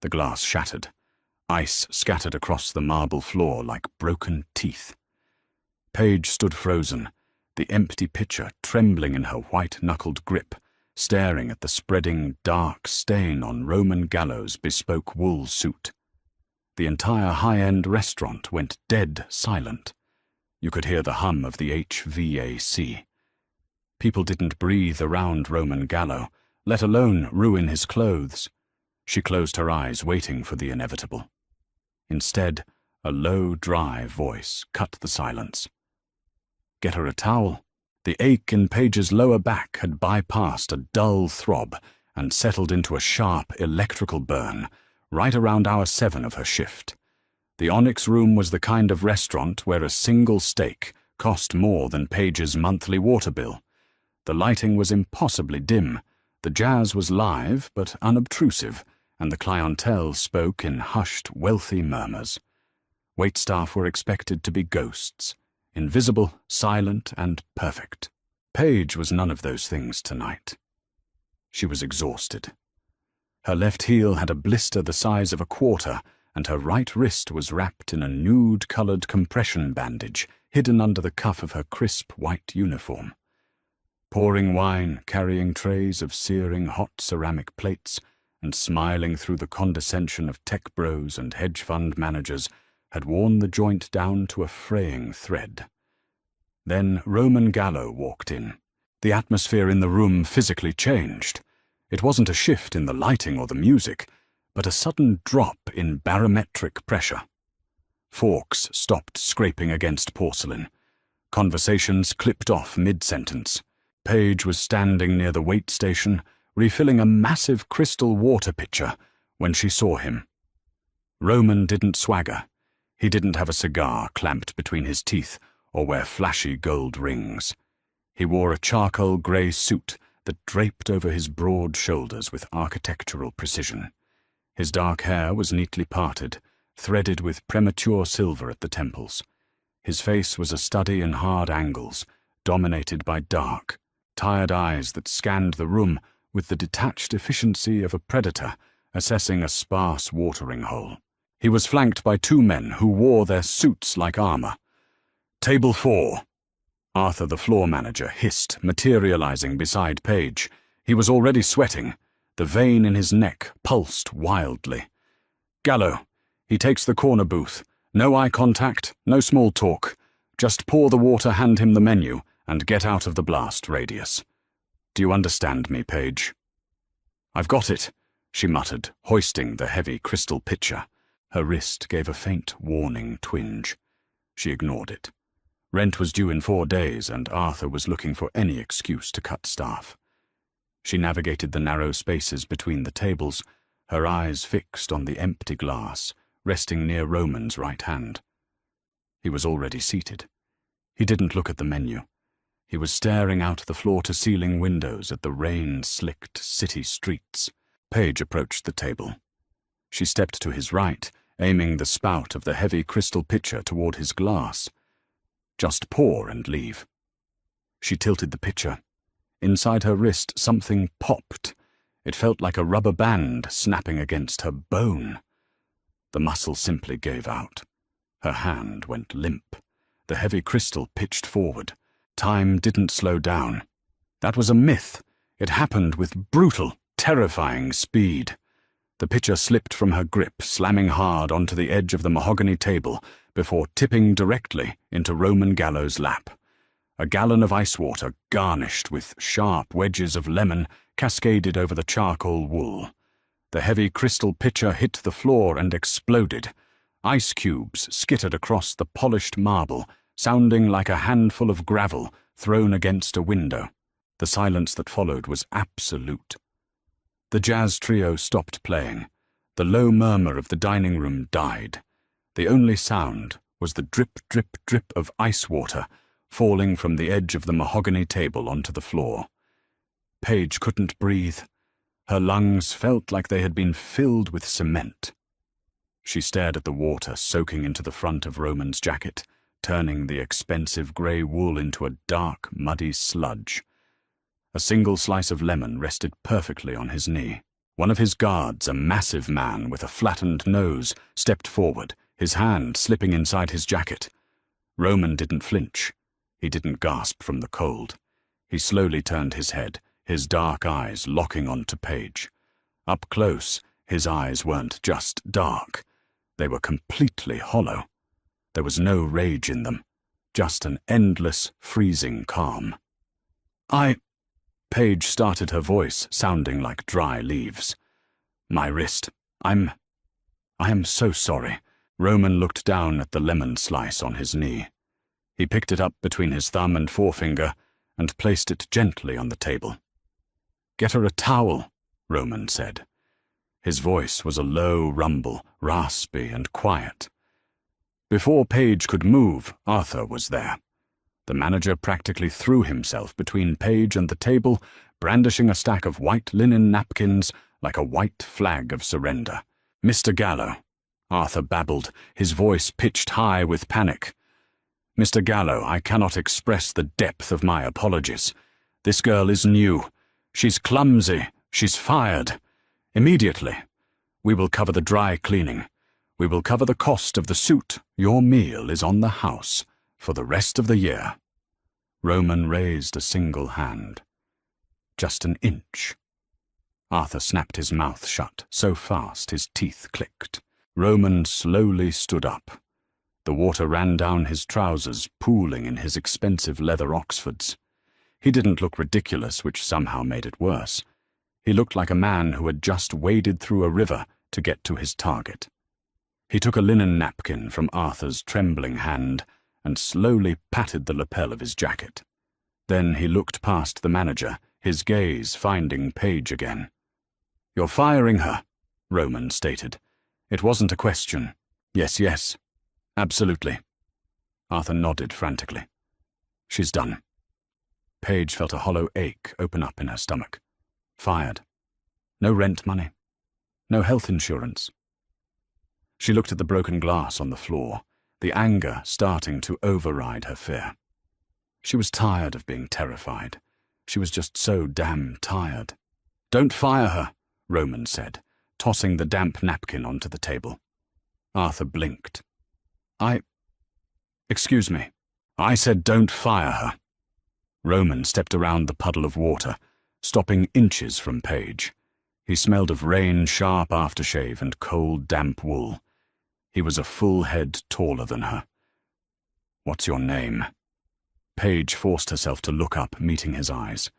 The glass shattered. Ice scattered across the marble floor like broken teeth. Paige stood frozen, the empty pitcher trembling in her white-knuckled grip, staring at the spreading, dark stain on Roman Gallo's bespoke wool suit. The entire high-end restaurant went dead silent. You could hear the hum of the HVAC. People didn't breathe around Roman Gallo, let alone ruin his clothes. She closed her eyes, waiting for the inevitable. Instead, a low, dry voice cut the silence. "Get her a towel." The ache in Paige's lower back had bypassed a dull throb and settled into a sharp electrical burn right around hour 7 of her shift. The Onyx Room was the kind of restaurant where a single steak cost more than Paige's monthly water bill. The lighting was impossibly dim, the jazz was live but unobtrusive, and the clientele spoke in hushed, wealthy murmurs. Waitstaff were expected to be ghosts, invisible, silent, and perfect. Paige was none of those things tonight. She was exhausted. Her left heel had a blister the size of a quarter, and her right wrist was wrapped in a nude-colored compression bandage hidden under the cuff of her crisp white uniform. Pouring wine, carrying trays of searing hot ceramic plates, and smiling through the condescension of tech bros and hedge fund managers had worn the joint down to a fraying thread. Then Roman Gallo walked in. The atmosphere in the room physically changed. It wasn't a shift in the lighting or the music, but a sudden drop in barometric pressure. Forks stopped scraping against porcelain. Conversations clipped off mid-sentence. Paige was standing near the wait station, refilling a massive crystal water pitcher, when she saw him. Roman didn't swagger. He didn't have a cigar clamped between his teeth or wear flashy gold rings. He wore a charcoal grey suit that draped over his broad shoulders with architectural precision. His dark hair was neatly parted, threaded with premature silver at the temples. His face was a study in hard angles, dominated by dark, tired eyes that scanned the room with the detached efficiency of a predator assessing a sparse watering hole. He was flanked by 2 men who wore their suits like armor. "Table 4. Arthur, the floor manager, hissed, materializing beside Paige. He was already sweating. The vein in his neck pulsed wildly. "Gallo, he takes the corner booth. No eye contact, no small talk. Just pour the water, hand him the menu, and get out of the blast radius. Do you understand me, Paige?" "I've got it," she muttered, hoisting the heavy crystal pitcher. Her wrist gave a faint warning twinge. She ignored it. Rent was due in 4 days, and Arthur was looking for any excuse to cut staff. She navigated the narrow spaces between the tables, her eyes fixed on the empty glass, resting near Roman's right hand. He was already seated. He didn't look at the menu. He was staring out the floor-to-ceiling windows at the rain-slicked city streets. Paige approached the table. She stepped to his right, aiming the spout of the heavy crystal pitcher toward his glass. "Just pour and leave." She tilted the pitcher. Inside her wrist, something popped. It felt like a rubber band snapping against her bone. The muscle simply gave out. Her hand went limp. The heavy crystal pitched forward. Time didn't slow down. That was a myth. It happened with brutal, terrifying speed. The pitcher slipped from her grip, slamming hard onto the edge of the mahogany table before tipping directly into Roman Gallo's lap. A gallon of ice water, garnished with sharp wedges of lemon, cascaded over the charcoal wool. The heavy crystal pitcher hit the floor and exploded. Ice cubes skittered across the polished marble, sounding like a handful of gravel thrown against a window. The silence that followed was absolute. The jazz trio stopped playing. The low murmur of the dining room died. The only sound was the drip, drip, drip of ice water falling from the edge of the mahogany table onto the floor. Paige couldn't breathe. Her lungs felt like they had been filled with cement. She stared at the water soaking into the front of Roman's jacket, turning the expensive grey wool into a dark, muddy sludge. A single slice of lemon rested perfectly on his knee. One of his guards, a massive man with a flattened nose, stepped forward, his hand slipping inside his jacket. Roman didn't flinch. He didn't gasp from the cold. He slowly turned his head, his dark eyes locking onto Paige. Up close, his eyes weren't just dark. They were completely hollow. There was no rage in them, just an endless, freezing calm. Paige started, her voice sounding like dry leaves. My wrist. I am so sorry. Roman looked down at the lemon slice on his knee. He picked it up between his thumb and forefinger and placed it gently on the table. Get her a towel, Roman said. His voice was a low rumble, raspy and quiet. Before Paige could move, Arthur was there. The manager practically threw himself between Paige and the table, brandishing a stack of white linen napkins like a white flag of surrender. Mr. Gallo, Arthur babbled, his voice pitched high with panic. Mr. Gallo, I cannot express the depth of my apologies. This girl is new. She's clumsy. She's fired. Immediately. We will cover the dry cleaning. We will cover the cost of the suit. Your meal is on the house for the rest of the year. Roman raised a single hand. Just an inch. Arthur snapped his mouth shut so fast his teeth clicked. Roman slowly stood up. The water ran down his trousers, pooling in his expensive leather Oxfords. He didn't look ridiculous, which somehow made it worse. He looked like a man who had just waded through a river to get to his target. He took a linen napkin from Arthur's trembling hand and slowly patted the lapel of his jacket. Then he looked past the manager, his gaze finding Paige again. You're firing her, Roman stated. It wasn't a question. Yes. Absolutely. Arthur nodded frantically. She's done. Paige felt a hollow ache open up in her stomach. Fired. No rent money. No health insurance. She looked at the broken glass on the floor, the anger starting to override her fear. She was tired of being terrified. She was just so damn tired. Don't fire her, Roman said, tossing the damp napkin onto the table. Arthur blinked. Excuse me. I said don't fire her. Roman stepped around the puddle of water, stopping inches from Paige. He smelled of rain, sharp aftershave, and cold, damp wool. He was a full head taller than her. What's your name? Paige forced herself to look up, meeting his eyes.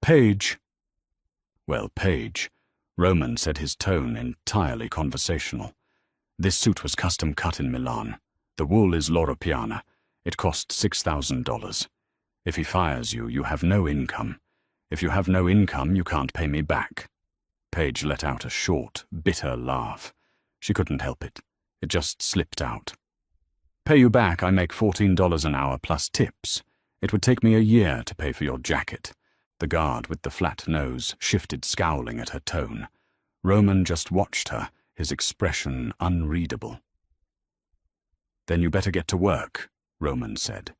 Paige. Well, Paige. Roman said, his tone entirely conversational. This suit was custom cut in Milan. The wool is Loro Piana. It cost $6,000. If he fires you, you have no income. If you have no income, you can't pay me back. Paige let out a short, bitter laugh. She couldn't help it. It just slipped out. Pay you back, I make $14 an hour plus tips. It would take me a year to pay for your jacket. The guard with the flat nose shifted, scowling at her tone. Roman just watched her, his expression unreadable. Then you better get to work, Roman said.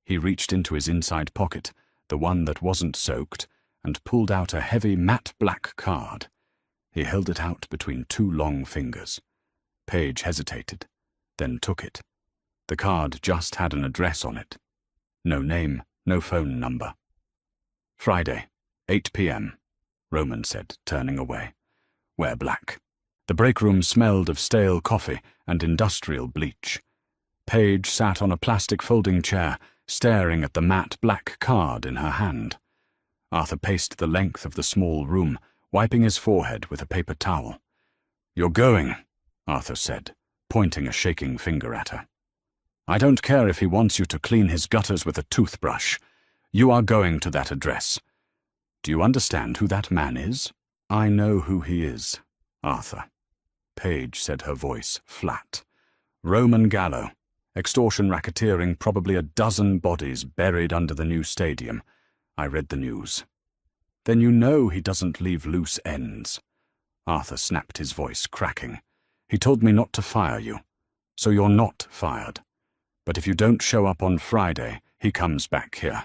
He reached into his inside pocket, the one that wasn't soaked, and pulled out a heavy matte black card. He held it out between two long fingers. Paige hesitated, then took it. The card just had an address on it. No name, no phone number. Friday, 8 p.m., Roman said, turning away. Wear black. The break room smelled of stale coffee and industrial bleach. Paige sat on a plastic folding chair, staring at the matte black card in her hand. Arthur paced the length of the small room, wiping his forehead with a paper towel. You're going, Arthur said, pointing a shaking finger at her. I don't care if he wants you to clean his gutters with a toothbrush. You are going to that address. Do you understand who that man is? I know who he is, Arthur. Paige said, her voice flat. Roman Gallo. Extortion racketeering, probably a dozen bodies buried under the new stadium. I read the news. Then you know he doesn't leave loose ends. Arthur snapped, his voice cracking. He told me not to fire you. So you're not fired. But if you don't show up on Friday, he comes back here.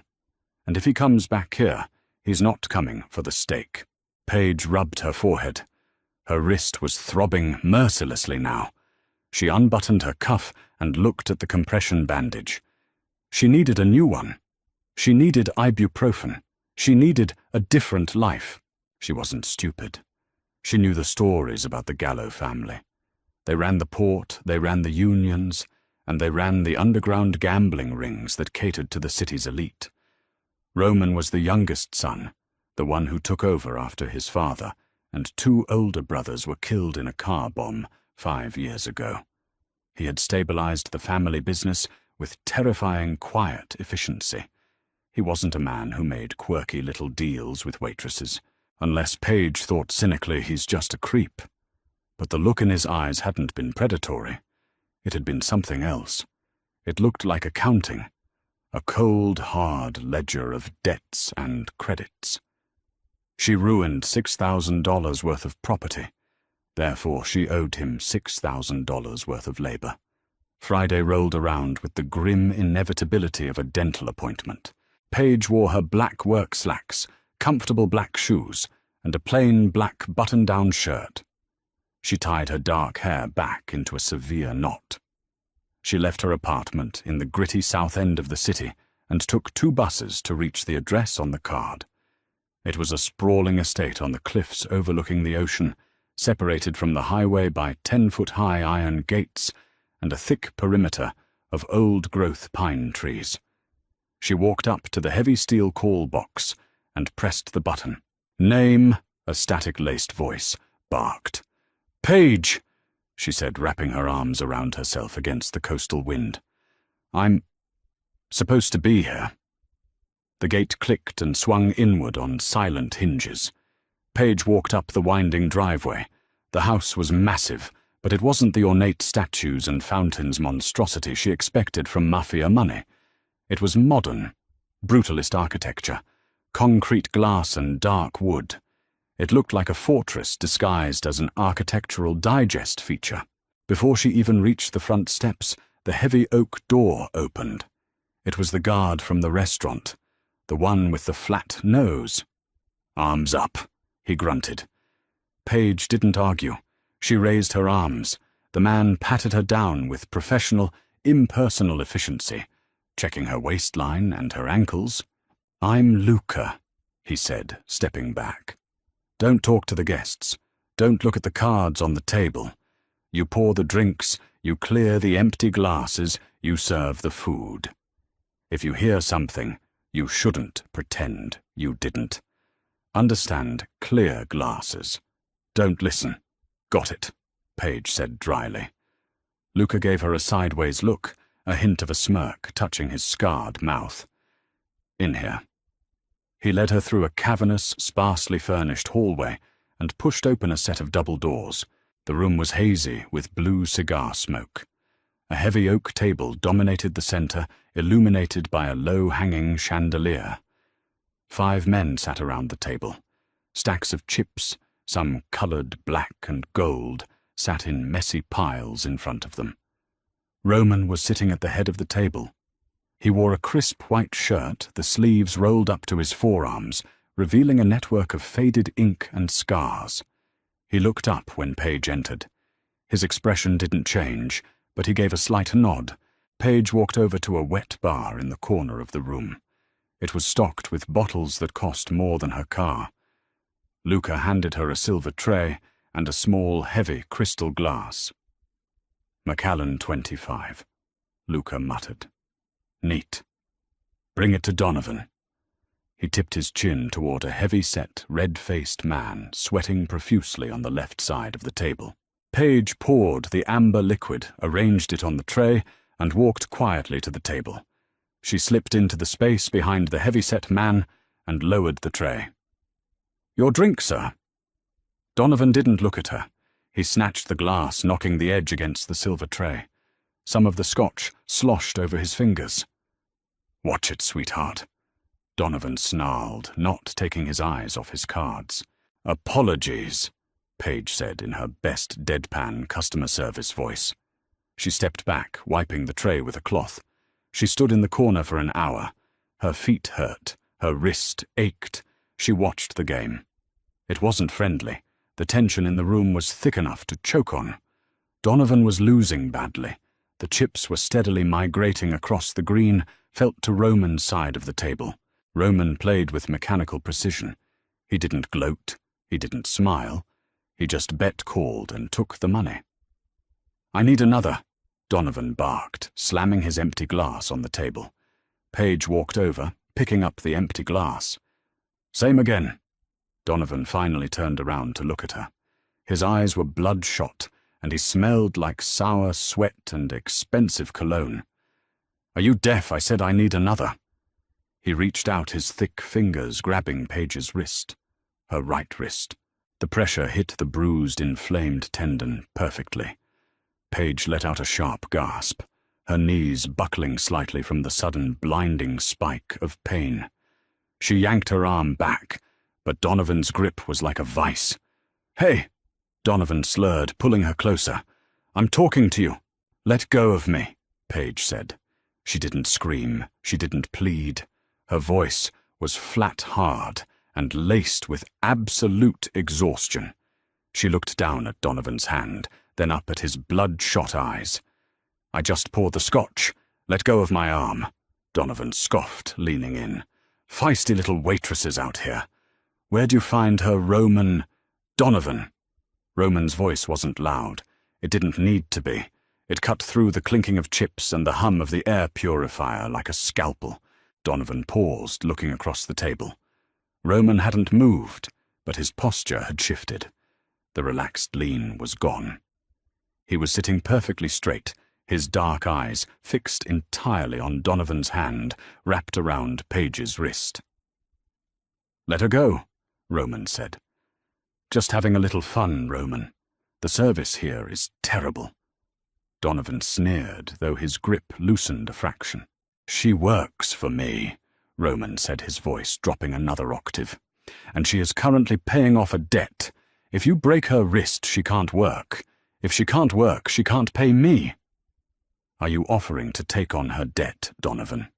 And if he comes back here, he's not coming for the steak. Paige rubbed her forehead. Her wrist was throbbing mercilessly now. She unbuttoned her cuff and looked at the compression bandage. She needed a new one. She needed ibuprofen. She needed a different life. She wasn't stupid. She knew the stories about the Gallo family. They ran the port, they ran the unions, and they ran the underground gambling rings that catered to the city's elite. Roman was the youngest son, the one who took over after his father, and 2 older brothers were killed in a car bomb 5 years ago. He had stabilized the family business with terrifying, quiet efficiency. He wasn't a man who made quirky little deals with waitresses, unless Paige thought cynically he's just a creep. But the look in his eyes hadn't been predatory. It had been something else. It looked like accounting, a cold, hard ledger of debts and credits. She ruined $6,000 worth of property. Therefore, she owed him $6,000 worth of labor. Friday rolled around with the grim inevitability of a dental appointment. Paige wore her black work slacks, comfortable black shoes, and a plain black button-down shirt. She tied her dark hair back into a severe knot. She left her apartment in the gritty south end of the city and took 2 buses to reach the address on the card. It was a sprawling estate on the cliffs overlooking the ocean, separated from the highway by 10-foot-high iron gates and a thick perimeter of old-growth pine trees. She walked up to the heavy steel call box and pressed the button. "Name," a static-laced voice barked. "Paige," she said, wrapping her arms around herself against the coastal wind. "I'm supposed to be here." The gate clicked and swung inward on silent hinges. Paige walked up the winding driveway. The house was massive, but it wasn't the ornate statues and fountains monstrosity she expected from Mafia money. It was modern, brutalist architecture, concrete glass and dark wood. It looked like a fortress disguised as an architectural digest feature. Before she even reached the front steps, the heavy oak door opened. It was the guard from the restaurant, the one with the flat nose. "Arms up," he grunted. Paige didn't argue. She raised her arms. The man patted her down with professional, impersonal efficiency, checking her waistline and her ankles. "I'm Luca," he said, stepping back. "Don't talk to the guests. Don't look at the cards on the table. You pour the drinks, you clear the empty glasses, you serve the food. If you hear something, you shouldn't pretend you didn't. Understand, clear glasses. Don't listen." "Got it," Paige said dryly. Luca gave her a sideways look, a hint of a smirk touching his scarred mouth. "In here." He led her through a cavernous, sparsely furnished hallway and pushed open a set of double doors. The room was hazy with blue cigar smoke. A heavy oak table dominated the center, illuminated by a low-hanging chandelier. 5 men sat around the table. Stacks of chips, some colored black and gold, sat in messy piles in front of them. Roman was sitting at the head of the table. He wore a crisp white shirt, the sleeves rolled up to his forearms, revealing a network of faded ink and scars. He looked up when Paige entered. His expression didn't change, but he gave a slight nod. Paige walked over to a wet bar in the corner of the room. It was stocked with bottles that cost more than her car. Luca handed her a silver tray and a small, heavy crystal glass. "Macallan 25, Luca muttered. "Neat. Bring it to Donovan." He tipped his chin toward a heavy-set, red-faced man sweating profusely on the left side of the table. Paige poured the amber liquid, arranged it on the tray, and walked quietly to the table. She slipped into the space behind the heavy-set man and lowered the tray. "Your drink, sir." Donovan didn't look at her. He snatched the glass, knocking the edge against the silver tray. Some of the scotch sloshed over his fingers. "Watch it, sweetheart," Donovan snarled, not taking his eyes off his cards. "Apologies," Paige said in her best deadpan customer service voice. She stepped back, wiping the tray with a cloth. She stood in the corner for an hour. Her feet hurt, her wrist ached. She watched the game. It wasn't friendly. The tension in the room was thick enough to choke on. Donovan was losing badly. The chips were steadily migrating across the green, felt to Roman's side of the table. Roman played with mechanical precision. He didn't gloat. He didn't smile. He just bet called and took the money. "I need another," Donovan barked, slamming his empty glass on the table. Paige walked over, picking up the empty glass. "Same again." Donovan finally turned around to look at her. His eyes were bloodshot, and he smelled like sour sweat and expensive cologne. "Are you deaf? I said I need another." He reached out his thick fingers, grabbing Paige's wrist. Her right wrist. The pressure hit the bruised, inflamed tendon perfectly. Paige let out a sharp gasp, her knees buckling slightly from the sudden blinding spike of pain. She yanked her arm back, but Donovan's grip was like a vice. "Hey!" Donovan slurred, pulling her closer. "I'm talking to you." "Let go of me," Paige said. She didn't scream. She didn't plead. Her voice was flat hard and laced with absolute exhaustion. She looked down at Donovan's hand, then up at his bloodshot eyes. "I just poured the scotch. Let go of my arm," Donovan scoffed, leaning in. "Feisty little waitresses out here. Where'd you find her Roman—" "Donovan." Roman's voice wasn't loud. It didn't need to be. It cut through the clinking of chips and the hum of the air purifier like a scalpel. Donovan paused, looking across the table. Roman hadn't moved, but his posture had shifted. The relaxed lean was gone. He was sitting perfectly straight, his dark eyes fixed entirely on Donovan's hand, wrapped around Paige's wrist. "Let her go," Roman said. "Just having a little fun, Roman. The service here is terrible." Donovan sneered, though his grip loosened a fraction. "She works for me," Roman said, his voice dropping another octave. "And she is currently paying off a debt. If you break her wrist, she can't work. If she can't work, she can't pay me." "Are you offering to take on her debt, Donovan?"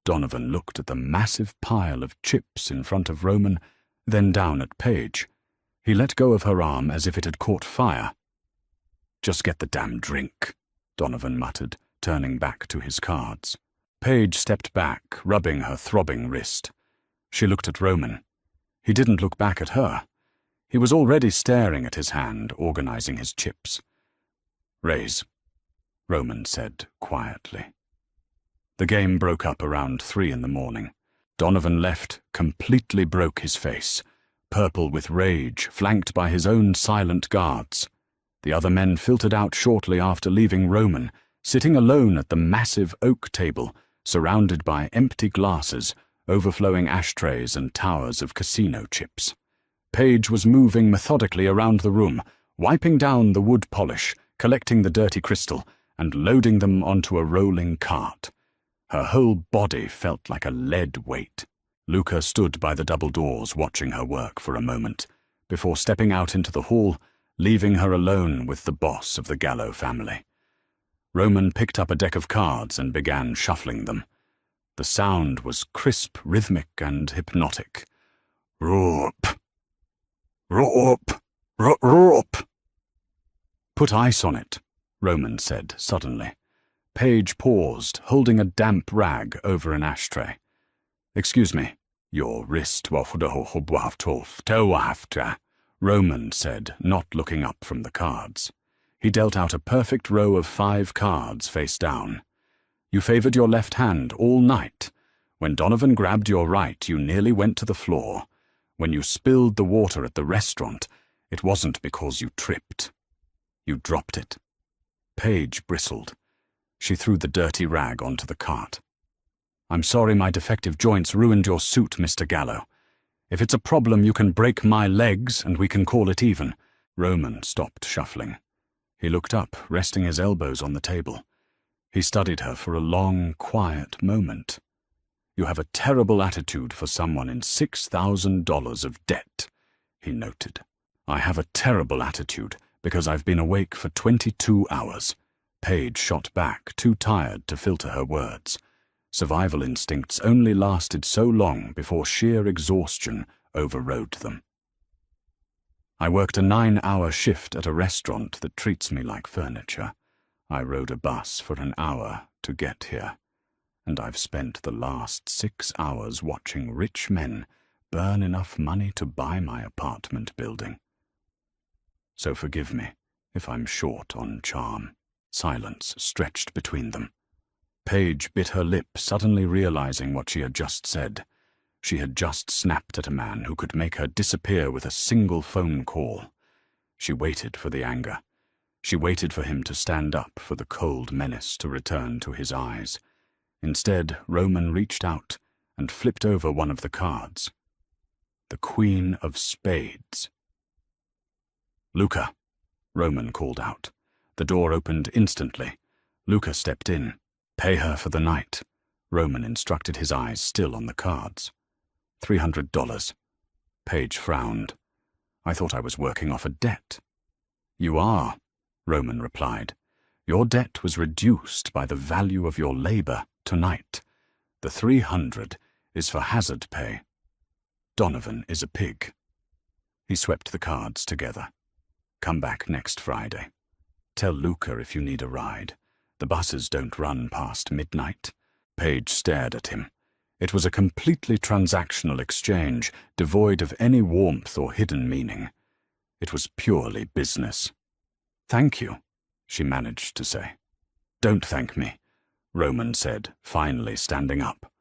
Donovan looked at the massive pile of chips in front of Roman, then down at Paige. He let go of her arm as if it had caught fire. "Just get the damn drink," Donovan muttered, turning back to his cards. Paige stepped back, rubbing her throbbing wrist. She looked at Roman. He didn't look back at her. He was already staring at his hand, organizing his chips. "Raise," Roman said quietly. The game broke up around 3 in the morning. Donovan left, completely broke his face, purple with rage, flanked by his own silent guards. The other men filtered out shortly after leaving Roman, sitting alone at the massive oak table, surrounded by empty glasses, overflowing ashtrays and towers of casino chips. Paige was moving methodically around the room, wiping down the wood polish, collecting the dirty crystal, and loading them onto a rolling cart. Her whole body felt like a lead weight. Luca stood by the double doors watching her work for a moment, before stepping out into the hall, leaving her alone with the boss of the Gallo family. Roman picked up a deck of cards and began shuffling them. The sound was crisp, rhythmic, and hypnotic. "Roop! Roop! Roop!" "Put ice on it," Roman said suddenly. Paige paused, holding a damp rag over an ashtray. "Excuse me." "Your wrist," Roman said, not looking up from the cards. He dealt out a perfect row of 5 cards face down. "You favored your left hand all night. When Donovan grabbed your right, you nearly went to the floor. When you spilled the water at the restaurant, it wasn't because you tripped. You dropped it." Paige bristled. She threw the dirty rag onto the cart. "I'm sorry my defective joints ruined your suit, Mr. Gallo. If it's a problem, you can break my legs and we can call it even." Roman stopped shuffling. He looked up, resting his elbows on the table. He studied her for a long, quiet moment. "You have a terrible attitude for someone in $6,000 of debt," he noted. "I have a terrible attitude because I've been awake for 22 hours. Paige shot back, too tired to filter her words. Survival instincts only lasted so long before sheer exhaustion overrode them. I worked a 9-hour shift at a restaurant that treats me like furniture. I rode a bus for an hour to get here, and I've spent the last 6 hours watching rich men burn enough money to buy my apartment building. So forgive me if I'm short on charm." Silence stretched between them. Paige bit her lip, suddenly realizing what she had just said. She had just snapped at a man who could make her disappear with a single phone call. She waited for the anger. She waited for him to stand up, for the cold menace to return to his eyes. Instead, Roman reached out and flipped over one of the cards. The Queen of Spades. "Luca," Roman called out. The door opened instantly. Luca stepped in. "Pay her for the night," Roman instructed, his eyes still on the cards. $300. Paige frowned. "I thought I was working off a debt." "You are," Roman replied. "Your debt was reduced by the value of your labor tonight. The 300 is for hazard pay. Donovan is a pig." He swept the cards together. "Come back next Friday. Tell Luca if you need a ride. The buses don't run past midnight." Paige stared at him. It was a completely transactional exchange, devoid of any warmth or hidden meaning. It was purely business. "Thank you," she managed to say. "Don't thank me," Roman said, finally standing up.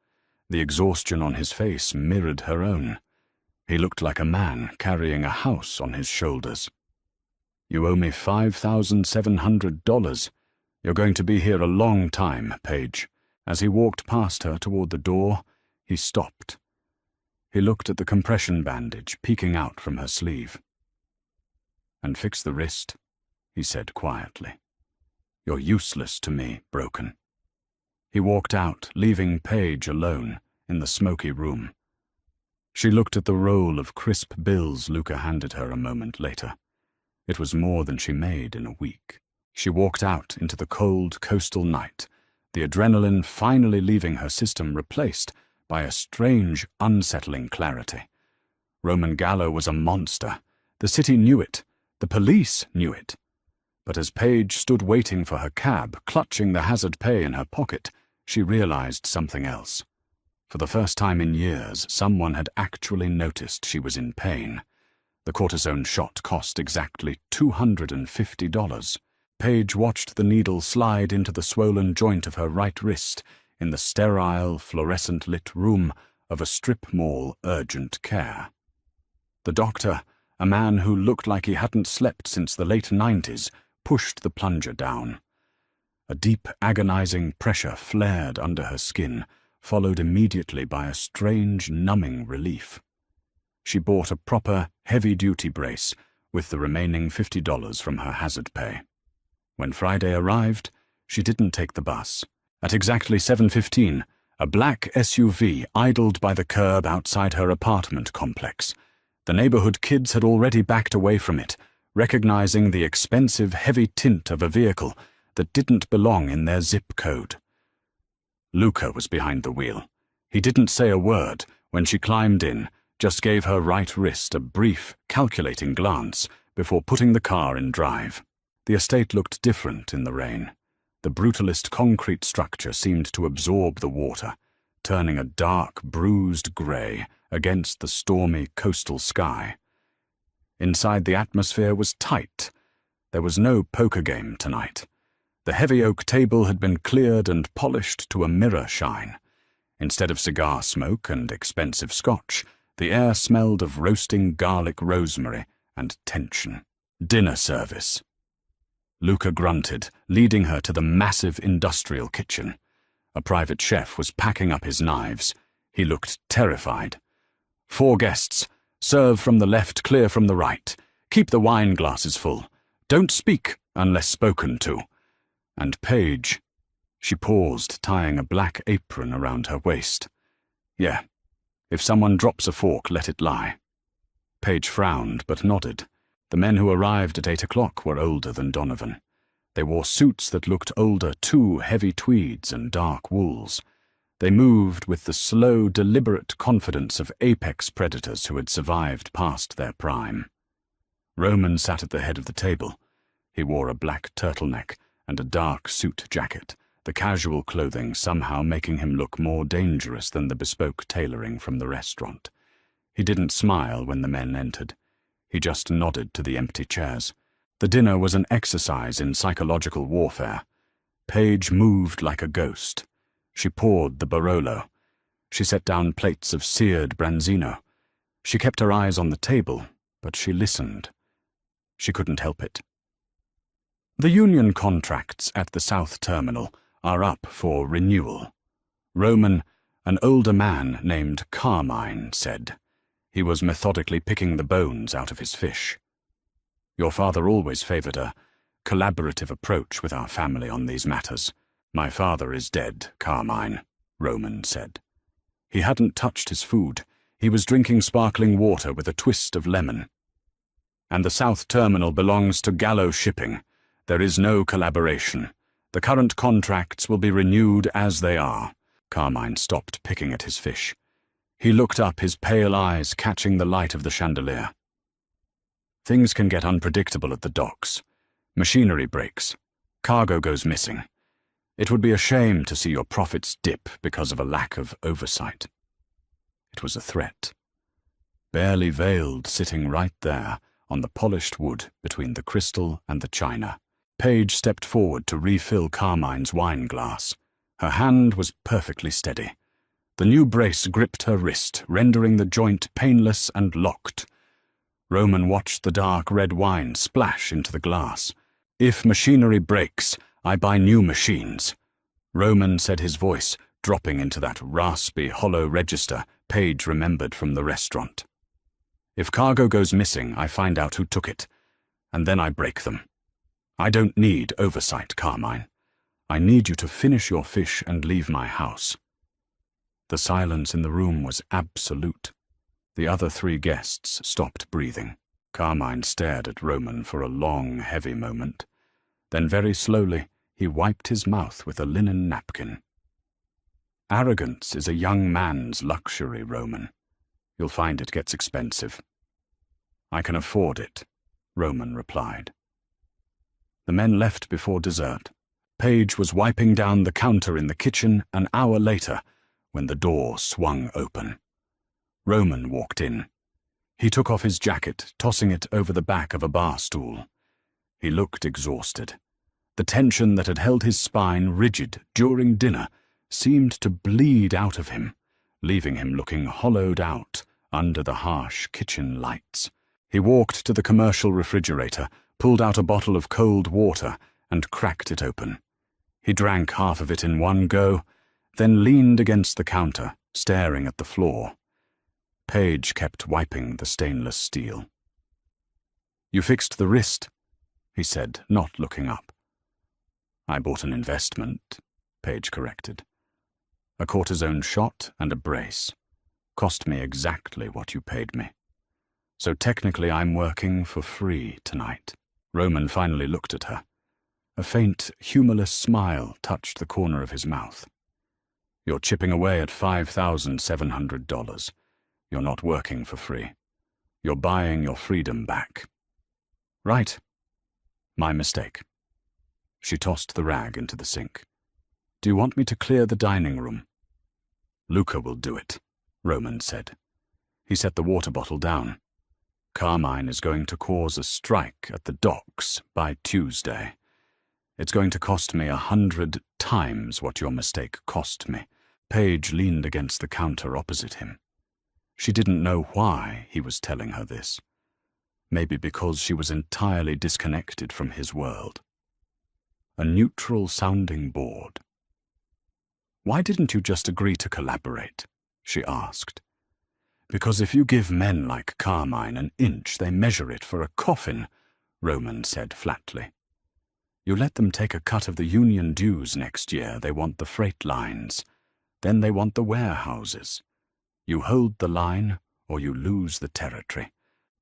The exhaustion on his face mirrored her own. He looked like a man carrying a house on his shoulders. "You owe me $5,700. You're going to be here a long time, Paige." As he walked past her toward the door, he stopped. He looked at the compression bandage peeking out from her sleeve. "And fix the wrist," he said quietly. "You're useless to me, Broken." He walked out, leaving Paige alone in the smoky room. She looked at the roll of crisp bills Luca handed her a moment later. It was more than she made in a week. She walked out into the cold coastal night, the adrenaline finally leaving her system, replaced by a strange, unsettling clarity. Roman Gallo was a monster. The city knew it. The police knew it. But as Paige stood waiting for her cab, clutching the hazard pay in her pocket, she realized something else. For the first time in years, someone had actually noticed she was in pain. The cortisone shot cost exactly $250. Paige watched the needle slide into the swollen joint of her right wrist in the sterile, fluorescent-lit room of a strip mall urgent care. The doctor, a man who looked like he hadn't slept since the late 90s, pushed the plunger down. A deep, agonizing pressure flared under her skin, followed immediately by a strange, numbing relief. She bought a proper, heavy-duty brace with the remaining $50 from her hazard pay. When Friday arrived, she didn't take the bus. At exactly 7:15, a black SUV idled by the curb outside her apartment complex. The neighborhood kids had already backed away from it, recognizing the expensive, heavy tint of a vehicle that didn't belong in their zip code. Luca was behind the wheel. He didn't say a word when she climbed in, just gave her right wrist a brief, calculating glance before putting the car in drive. The estate looked different in the rain. The brutalist concrete structure seemed to absorb the water, turning a dark, bruised gray against the stormy coastal sky. Inside, the atmosphere was tight. There was no poker game tonight. The heavy oak table had been cleared and polished to a mirror shine. Instead of cigar smoke and expensive scotch, the air smelled of roasting garlic rosemary and tension. "Dinner service." Luca grunted, leading her to the massive industrial kitchen. A private chef was packing up his knives. He looked terrified. "4 guests. Serve from the left, clear from the right. Keep the wine glasses full. Don't speak unless spoken to." And Paige, she paused, tying a black apron around her waist. "Yeah, if someone drops a fork, let it lie." Paige frowned but nodded. The men who arrived at 8 o'clock were older than Donovan. They wore suits that looked older too, heavy tweeds and dark wools. They moved with the slow, deliberate confidence of apex predators who had survived past their prime. Roman sat at the head of the table. He wore a black turtleneck and a dark suit jacket, the casual clothing somehow making him look more dangerous than the bespoke tailoring from the restaurant. He didn't smile when the men entered. He just nodded to the empty chairs. The dinner was an exercise in psychological warfare. Paige moved like a ghost. She poured the Barolo. She set down plates of seared branzino. She kept her eyes on the table, but she listened. She couldn't help it. The union contracts at the South Terminal are up for renewal. Roman, an older man named Carmine, said. He was methodically picking the bones out of his fish. Your father always favored a collaborative approach with our family on these matters. My father is dead, Carmine, Roman said. He hadn't touched his food. He was drinking sparkling water with a twist of lemon. And the South Terminal belongs to Gallo Shipping. There is no collaboration. The current contracts will be renewed as they are. Carmine stopped picking at his fish. He looked up, his pale eyes catching the light of the chandelier. Things can get unpredictable at the docks. Machinery breaks. Cargo goes missing. It would be a shame to see your profits dip because of a lack of oversight. It was a threat. Barely veiled, sitting right there on the polished wood between the crystal and the china. Paige stepped forward to refill Carmine's wine glass. Her hand was perfectly steady. The new brace gripped her wrist, rendering the joint painless and locked. Roman watched the dark red wine splash into the glass. If machinery breaks, I buy new machines. Roman said, his voice dropping into that raspy, hollow register Paige remembered from the restaurant. If cargo goes missing, I find out who took it, and then I break them. I don't need oversight, Carmine. I need you to finish your fish and leave my house. The silence in the room was absolute. The other three guests stopped breathing. Carmine stared at Roman for a long, heavy moment. Then very slowly, he wiped his mouth with a linen napkin. Arrogance is a young man's luxury, Roman. You'll find it gets expensive. I can afford it, Roman replied. The men left before dessert. Paige was wiping down the counter in the kitchen an hour later when the door swung open. Roman walked in. He took off his jacket, tossing it over the back of a bar stool. He looked exhausted. The tension that had held his spine rigid during dinner seemed to bleed out of him, leaving him looking hollowed out under the harsh kitchen lights. He walked to the commercial refrigerator, pulled out a bottle of cold water, and cracked it open. He drank half of it in one go, then leaned against the counter, staring at the floor. Paige kept wiping the stainless steel. You fixed the wrist, he said, not looking up. I bought an investment, Paige corrected. A cortisone shot and a brace. Cost me exactly what you paid me. So technically I'm working for free tonight. Roman finally looked at her. A faint, humorless smile touched the corner of his mouth. You're chipping away at $5,700. You're not working for free. You're buying your freedom back. Right. My mistake. She tossed the rag into the sink. Do you want me to clear the dining room? Luca will do it, Roman said. He set the water bottle down. Carmine is going to cause a strike at the docks by Tuesday. It's going to cost me 100 times what your mistake cost me. Paige leaned against the counter opposite him. She didn't know why he was telling her this. Maybe because she was entirely disconnected from his world. A neutral sounding board. Why didn't you just agree to collaborate? She asked. Because if you give men like Carmine an inch, they measure it for a coffin, Roman said flatly. You let them take a cut of the union dues next year, they want the freight lines. Then they want the warehouses. You hold the line, or you lose the territory.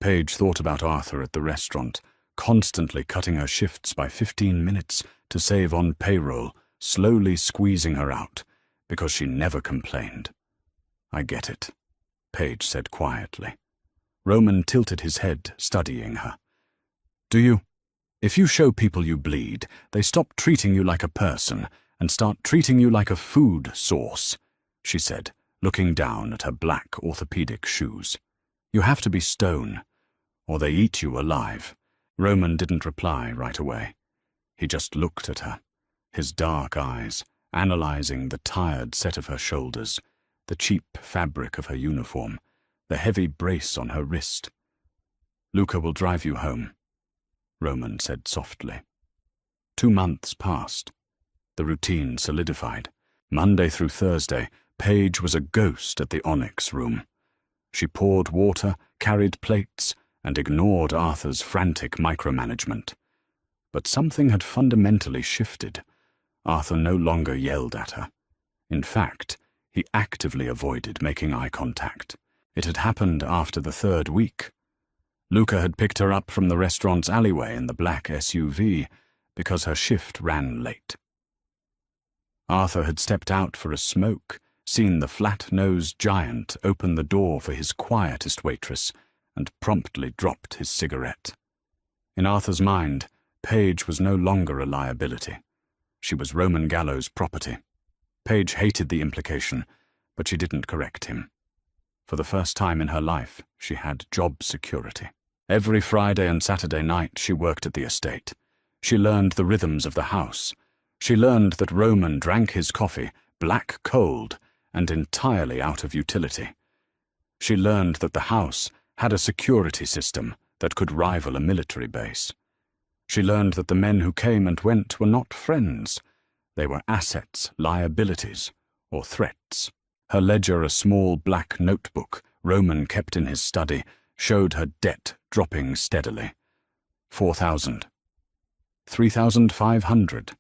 Paige thought about Arthur at the restaurant, constantly cutting her shifts by 15 minutes to save on payroll, slowly squeezing her out, because she never complained. I get it, Paige said quietly. Roman tilted his head, studying her. Do you? If you show people you bleed, they stop treating you like a person and start treating you like a food source, she said, looking down at her black orthopedic shoes. You have to be stone, or they eat you alive. Roman didn't reply right away. He just looked at her, his dark eyes, analyzing the tired set of her shoulders, the cheap fabric of her uniform, the heavy brace on her wrist. Luca will drive you home, Roman said softly. 2 months passed. The routine solidified. Monday through Thursday, Paige was a ghost at the Onyx room. She poured water, carried plates, and ignored Arthur's frantic micromanagement. But something had fundamentally shifted. Arthur no longer yelled at her. In fact, he actively avoided making eye contact. It had happened after the 3rd week. Luca had picked her up from the restaurant's alleyway in the black SUV because her shift ran late. Arthur had stepped out for a smoke, seen the flat-nosed giant open the door for his quietest waitress, and promptly dropped his cigarette. In Arthur's mind, Paige was no longer a liability. She was Roman Gallo's property. Paige hated the implication, but she didn't correct him. For the first time in her life, she had job security. Every Friday and Saturday night she worked at the estate. She learned the rhythms of the house. She learned that Roman drank his coffee black cold and entirely out of utility. She learned that the house had a security system that could rival a military base. She learned that the men who came and went were not friends. They were assets, liabilities, or threats. Her ledger, a small black notebook Roman kept in his study, showed her debt dropping steadily. 4,000. 3,500.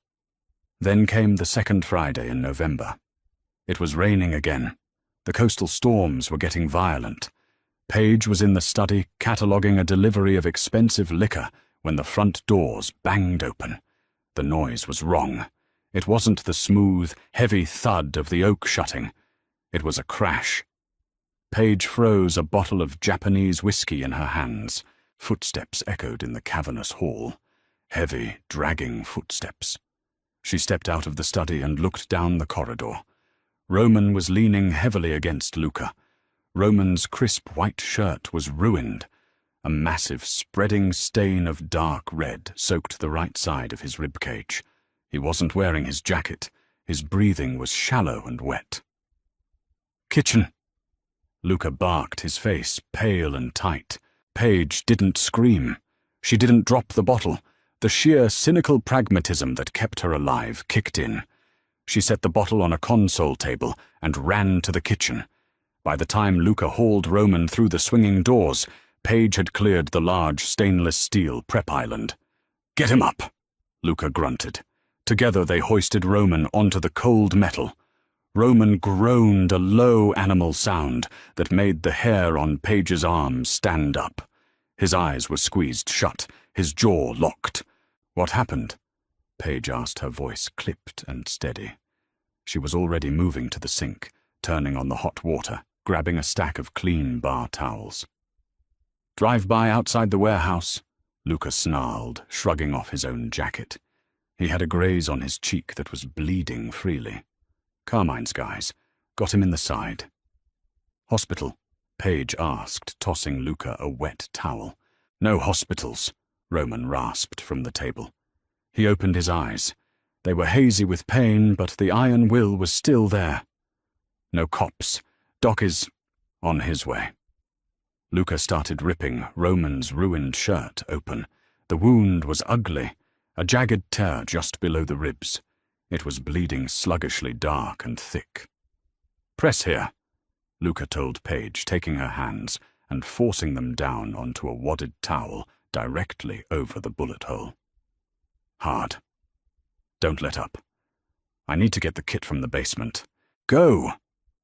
Then came the 2nd Friday in November. It was raining again. The coastal storms were getting violent. Paige was in the study cataloguing a delivery of expensive liquor when the front doors banged open. The noise was wrong. It wasn't the smooth, heavy thud of the oak shutting. It was a crash. Paige froze, a bottle of Japanese whiskey in her hands. Footsteps echoed in the cavernous hall. Heavy, dragging footsteps. She stepped out of the study and looked down the corridor. Roman was leaning heavily against Luca. Roman's crisp white shirt was ruined. A massive, spreading stain of dark red soaked the right side of his ribcage. He wasn't wearing his jacket. His breathing was shallow and wet. "Kitchen!" Luca barked, his face pale and tight. Paige didn't scream. She didn't drop the bottle. The sheer cynical pragmatism that kept her alive kicked in. She set the bottle on a console table and ran to the kitchen. By the time Luca hauled Roman through the swinging doors, Paige had cleared the large stainless steel prep island. "Get him up," Luca grunted. Together they hoisted Roman onto the cold metal. Roman groaned, a low animal sound that made the hair on Paige's arms stand up. His eyes were squeezed shut, his jaw locked. "What happened?" Paige asked, her voice clipped and steady. She was already moving to the sink, turning on the hot water, grabbing a stack of clean bar towels. "Drive-by outside the warehouse," Luca snarled, shrugging off his own jacket. He had a graze on his cheek that was bleeding freely. "Carmine's guys. Got him in the side." "Hospital?" Paige asked, tossing Luca a wet towel. "No hospitals," Roman rasped from the table. He opened his eyes. They were hazy with pain, but the iron will was still there. "No cops. Doc is on his way." Luca started ripping Roman's ruined shirt open. The wound was ugly, a jagged tear just below the ribs. It was bleeding sluggishly dark and thick. "Press here," Luca told Paige, taking her hands and forcing them down onto a wadded towel directly over the bullet hole. "Hard. Don't let up. I need to get the kit from the basement." "Go,"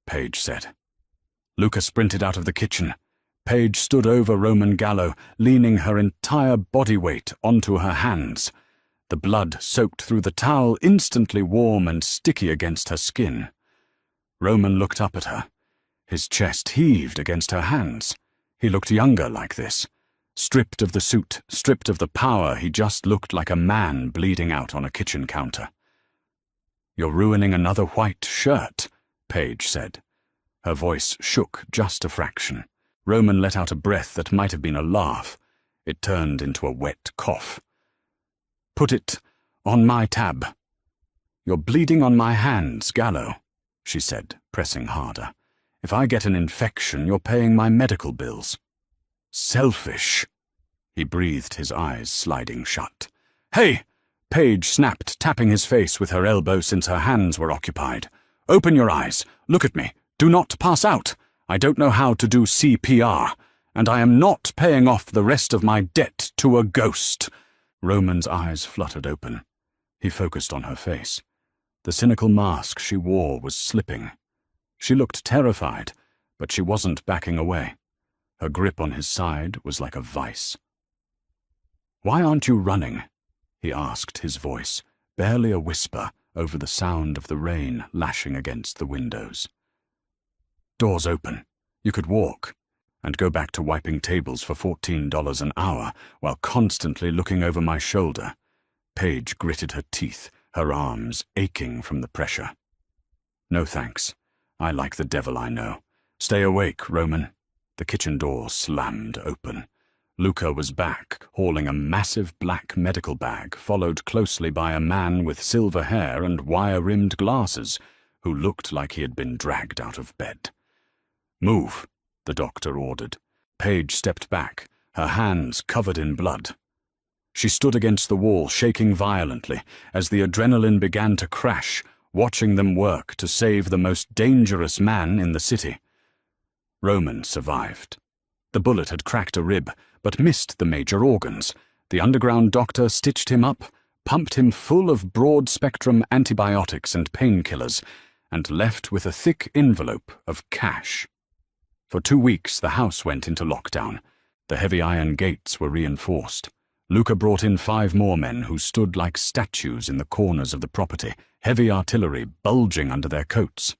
Paige said. Luca sprinted out of the kitchen. Paige stood over Roman Gallo, leaning her entire body weight onto her hands. The blood soaked through the towel, instantly warm and sticky against her skin. Roman looked up at her. His chest heaved against her hands. He looked younger like this. Stripped of the suit, stripped of the power, he just looked like a man bleeding out on a kitchen counter. "You're ruining another white shirt," Paige said. Her voice shook just a fraction. Roman let out a breath that might have been a laugh. It turned into a wet cough. "Put it on my tab." "You're bleeding on my hands, Gallo," she said, pressing harder. "If I get an infection, you're paying my medical bills." "Selfish." He breathed, his eyes sliding shut. "Hey!" Paige snapped, tapping his face with her elbow since her hands were occupied. "Open your eyes. Look at me. Do not pass out. I don't know how to do CPR, and I am not paying off the rest of my debt to a ghost." Roman's eyes fluttered open. He focused on her face. The cynical mask she wore was slipping. She looked terrified, but she wasn't backing away. Her grip on his side was like a vice. "Why aren't you running?" he asked, his voice, barely a whisper, over the sound of the rain lashing against the windows. "Doors open. You could walk, and go back to wiping tables for $14 an hour while constantly looking over my shoulder." Paige gritted her teeth, her arms aching from the pressure. "No thanks. I like the devil I know. Stay awake, Roman." The kitchen door slammed open. Luca was back, hauling a massive black medical bag, followed closely by a man with silver hair and wire-rimmed glasses, who looked like he had been dragged out of bed. "Move," the doctor ordered. Paige stepped back, her hands covered in blood. She stood against the wall, shaking violently, as the adrenaline began to crash, watching them work to save the most dangerous man in the city. Roman survived. The bullet had cracked a rib, but missed the major organs. The underground doctor stitched him up, pumped him full of broad-spectrum antibiotics and painkillers, and left with a thick envelope of cash. For 2 weeks the house went into lockdown. The heavy iron gates were reinforced. Luca brought in 5 more men who stood like statues in the corners of the property, heavy artillery bulging under their coats.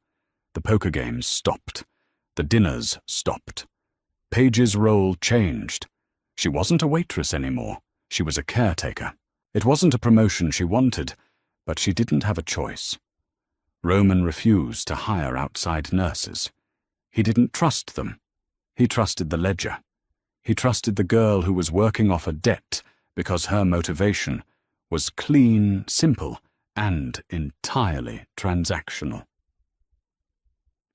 The poker games stopped. The dinners stopped. Paige's role changed. She wasn't a waitress anymore. She was a caretaker. It wasn't a promotion she wanted, but she didn't have a choice. Roman refused to hire outside nurses. He didn't trust them. He trusted the ledger. He trusted the girl who was working off a debt because her motivation was clean, simple, and entirely transactional.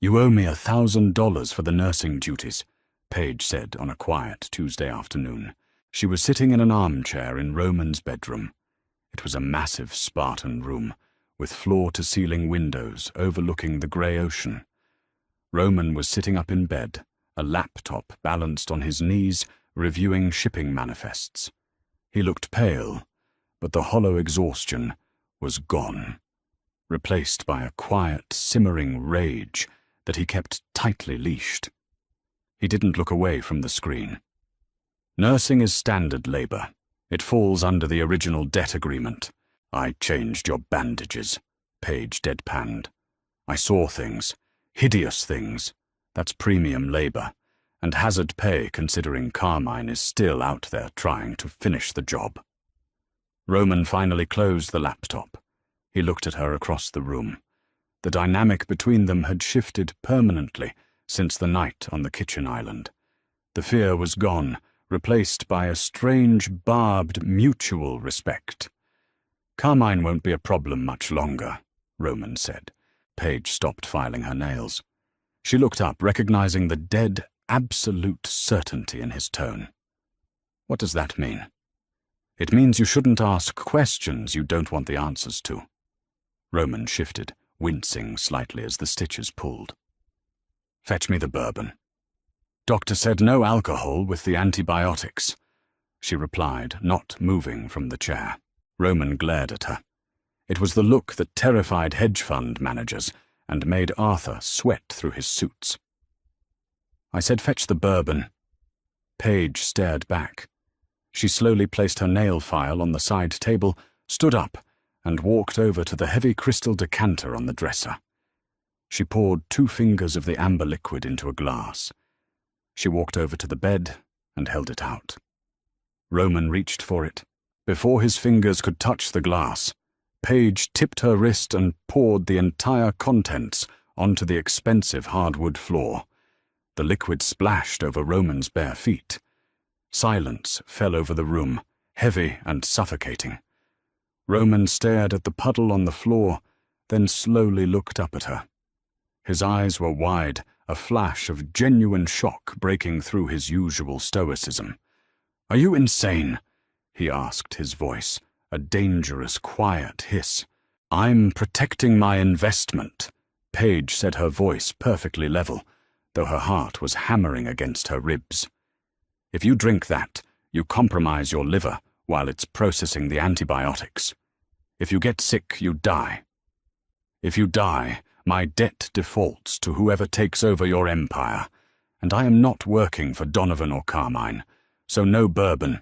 "You owe me $1,000 for the nursing duties," Paige said on a quiet Tuesday afternoon. She was sitting in an armchair in Roman's bedroom. It was a massive Spartan room, with floor-to-ceiling windows overlooking the grey ocean. Roman was sitting up in bed, a laptop balanced on his knees, reviewing shipping manifests. He looked pale, but the hollow exhaustion was gone, replaced by a quiet, simmering rage that he kept tightly leashed. He didn't look away from the screen. "Nursing is standard labor. It falls under the original debt agreement. I changed your bandages," Paige deadpanned. "I saw things, hideous things. That's premium labor, and hazard pay considering Carmine is still out there trying to finish the job." Roman finally closed the laptop. He looked at her across the room. The dynamic between them had shifted permanently since the night on the kitchen island. The fear was gone, replaced by a strange, barbed, mutual respect. "Carmine won't be a problem much longer," Roman said. Paige stopped filing her nails. She looked up, recognizing the dead, absolute certainty in his tone. "What does that mean?" "It means you shouldn't ask questions you don't want the answers to." Roman shifted, wincing slightly as the stitches pulled. "Fetch me the bourbon." "Doctor said no alcohol with the antibiotics," she replied, not moving from the chair. Roman glared at her. It was the look that terrified hedge fund managers and made Arthur sweat through his suits. "I said fetch the bourbon." Paige stared back. She slowly placed her nail file on the side table, stood up, and walked over to the heavy crystal decanter on the dresser. She poured 2 fingers of the amber liquid into a glass. She walked over to the bed and held it out. Roman reached for it. Before his fingers could touch the glass, Paige tipped her wrist and poured the entire contents onto the expensive hardwood floor. The liquid splashed over Roman's bare feet. Silence fell over the room, heavy and suffocating. Roman stared at the puddle on the floor, then slowly looked up at her. His eyes were wide, a flash of genuine shock breaking through his usual stoicism. "Are you insane?" he asked, his voice a dangerous, quiet hiss. "I'm protecting my investment," Paige said, her voice perfectly level, though her heart was hammering against her ribs. "If you drink that, you compromise your liver while it's processing the antibiotics. If you get sick, you die. If you die, my debt defaults to whoever takes over your empire, and I am not working for Donovan or Carmine, so no bourbon."